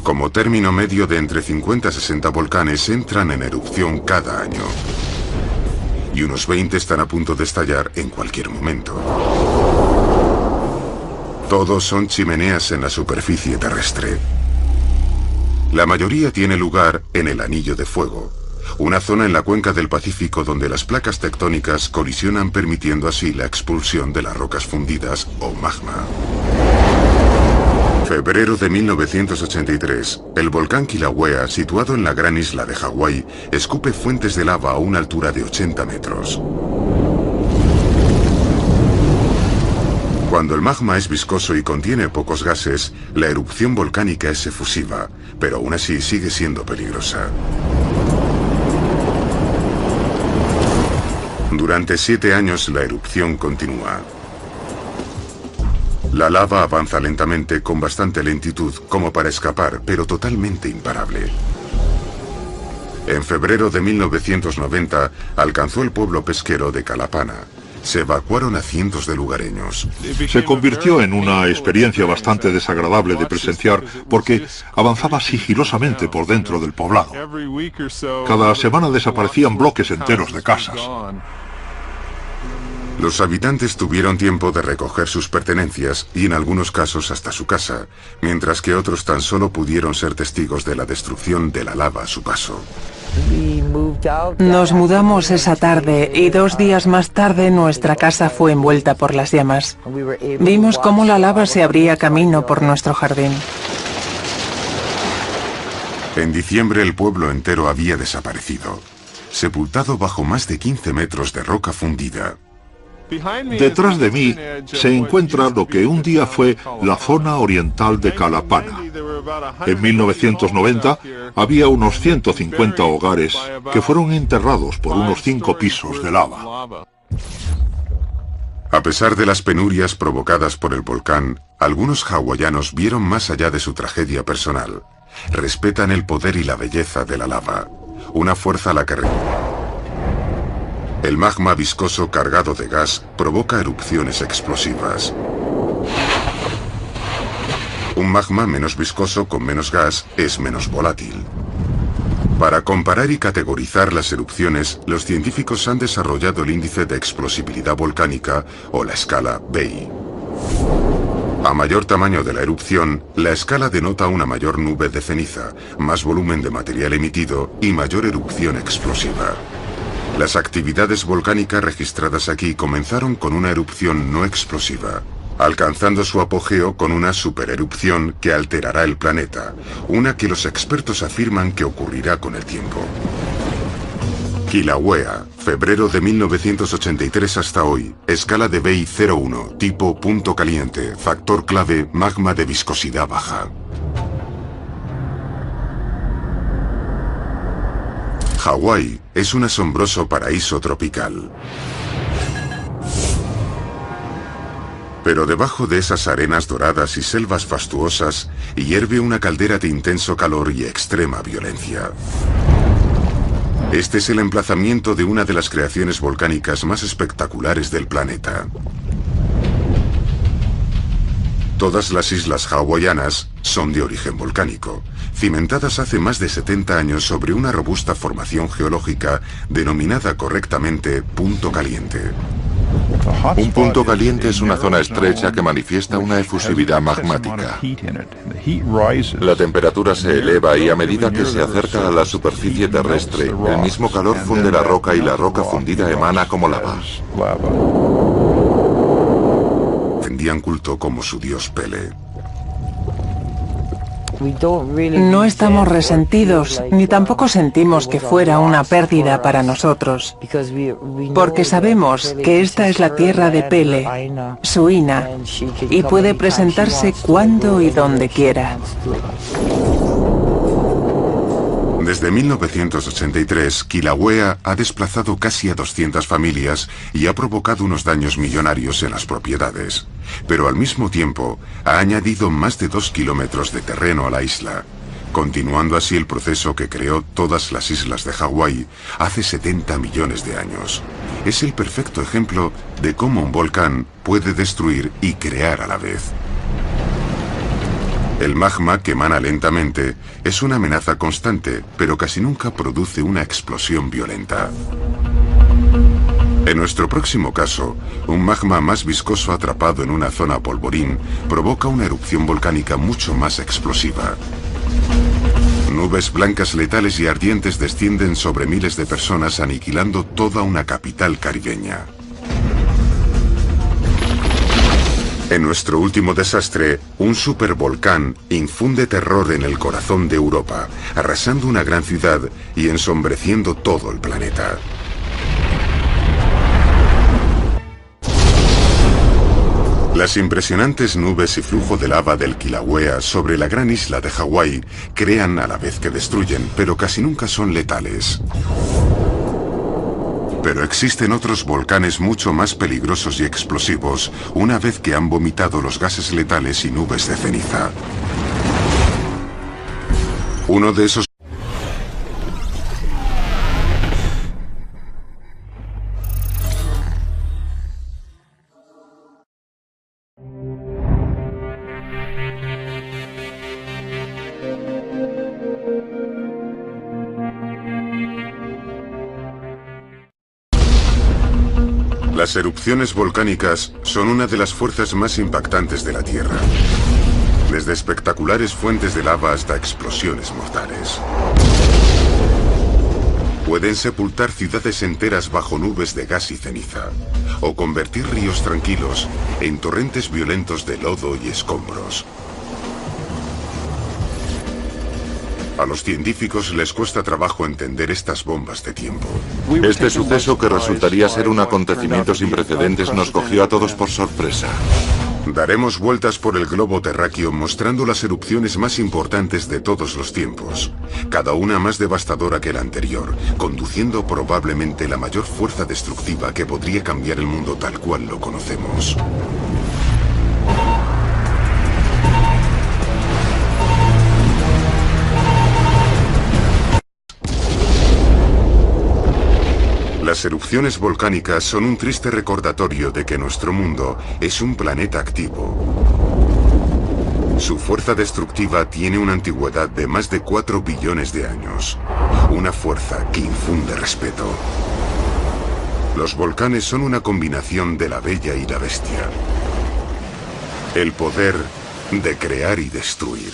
Como término medio, de entre 50 a 60 volcanes entran en erupción cada año. Y unos 20 están a punto de estallar en cualquier momento. Todos son chimeneas en la superficie terrestre. La mayoría tiene lugar en el Anillo de Fuego, una zona en la cuenca del Pacífico donde las placas tectónicas colisionan, permitiendo así la expulsión de las rocas fundidas o magma. Febrero de 1983, el volcán Kilauea, situado en la gran isla de Hawái, escupe fuentes de lava a una altura de 80 metros. Cuando el magma es viscoso y contiene pocos gases, la erupción volcánica es efusiva, pero aún así sigue siendo peligrosa. Durante 7 años la erupción continúa. La lava avanza lentamente, con bastante lentitud, como para escapar, pero totalmente imparable. En febrero de 1990, alcanzó el pueblo pesquero de Calapana. Se evacuaron a cientos de lugareños. Se convirtió en una experiencia bastante desagradable de presenciar porque avanzaba sigilosamente por dentro del poblado. Cada semana desaparecían bloques enteros de casas. Los habitantes tuvieron tiempo de recoger sus pertenencias y en algunos casos hasta su casa, mientras que otros tan solo pudieron ser testigos de la destrucción de la lava a su paso. Nos mudamos esa tarde y 2 días más tarde nuestra casa fue envuelta por las llamas. Vimos cómo la lava se abría camino por nuestro jardín. En diciembre el pueblo entero había desaparecido, sepultado bajo más de 15 metros de roca fundida. Detrás de mí se encuentra lo que un día fue la zona oriental de Calapana. En 1990 había unos 150 hogares que fueron enterrados por unos 5 pisos de lava. A pesar de las penurias provocadas por el volcán, algunos hawaianos vieron más allá de su tragedia personal. Respetan el poder y la belleza de la lava, una fuerza a la que el magma viscoso cargado de gas provoca erupciones explosivas. Un magma menos viscoso con menos gas es menos volátil. Para comparar y categorizar las erupciones, los científicos han desarrollado el índice de explosibilidad volcánica o la escala BEI. A mayor tamaño de la erupción, la escala denota una mayor nube de ceniza, más volumen de material emitido y mayor erupción explosiva. Las actividades volcánicas registradas aquí comenzaron con una erupción no explosiva, alcanzando su apogeo con una supererupción que alterará el planeta, una que los expertos afirman que ocurrirá con el tiempo. Kilauea, febrero de 1983 hasta hoy, escala de BEI 01, tipo punto caliente, factor clave, magma de viscosidad baja. Hawái es un asombroso paraíso tropical. Pero debajo de esas arenas doradas y selvas fastuosas, hierve una caldera de intenso calor y extrema violencia. Este es el emplazamiento de una de las creaciones volcánicas más espectaculares del planeta. Todas las islas hawaianas son de origen volcánico, cimentadas hace más de 70 años sobre una robusta formación geológica denominada correctamente punto caliente. Un punto caliente es una zona estrecha que manifiesta una efusividad magmática. La temperatura se eleva y a medida que se acerca a la superficie terrestre, el mismo calor funde la roca y la roca fundida emana como lava. Rendían culto como su dios Pele. No estamos resentidos, ni tampoco sentimos que fuera una pérdida para nosotros, porque sabemos que esta es la tierra de Pele, su Ina, y puede presentarse cuando y donde quiera. Desde Desde 1983, Kilauea ha desplazado casi a 200 familias y ha provocado unos daños millonarios en las propiedades. Pero al mismo tiempo, ha añadido más de 2 kilómetros de terreno a la isla, continuando así el proceso que creó todas las islas de Hawái hace 70 millones de años. Es el perfecto ejemplo de cómo un volcán puede destruir y crear a la vez. El magma, que emana lentamente, es una amenaza constante, pero casi nunca produce una explosión violenta. En nuestro próximo caso, un magma más viscoso atrapado en una zona polvorín provoca una erupción volcánica mucho más explosiva. Nubes blancas letales y ardientes descienden sobre miles de personas, aniquilando toda una capital caribeña. En nuestro último desastre, un supervolcán infunde terror en el corazón de Europa, arrasando una gran ciudad y ensombreciendo todo el planeta. Las impresionantes nubes y flujo de lava del Kilauea sobre la gran isla de Hawái crean a la vez que destruyen, pero casi nunca son letales. Pero existen otros volcanes mucho más peligrosos y explosivos una vez que han vomitado los gases letales y nubes de ceniza. Uno de esos Las erupciones volcánicas son una de las fuerzas más impactantes de la Tierra, desde espectaculares fuentes de lava hasta explosiones mortales. Pueden sepultar ciudades enteras bajo nubes de gas y ceniza, o convertir ríos tranquilos en torrentes violentos de lodo y escombros. A los científicos les cuesta trabajo entender estas bombas de tiempo. Este suceso, que resultaría ser un acontecimiento sin precedentes, nos cogió a todos por sorpresa. Daremos vueltas por el globo terráqueo mostrando las erupciones más importantes de todos los tiempos, cada una más devastadora que la anterior, conduciendo probablemente la mayor fuerza destructiva que podría cambiar el mundo tal cual lo conocemos. Las erupciones volcánicas son un triste recordatorio de que nuestro mundo es un planeta activo. Su fuerza destructiva tiene una antigüedad de más de 4 billones de años. Una fuerza que infunde respeto. Los volcanes son una combinación de la bella y la bestia. El poder de crear y destruir.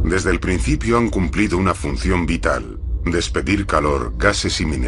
Desde el principio han cumplido una función vital: despedir calor, gases y minerales.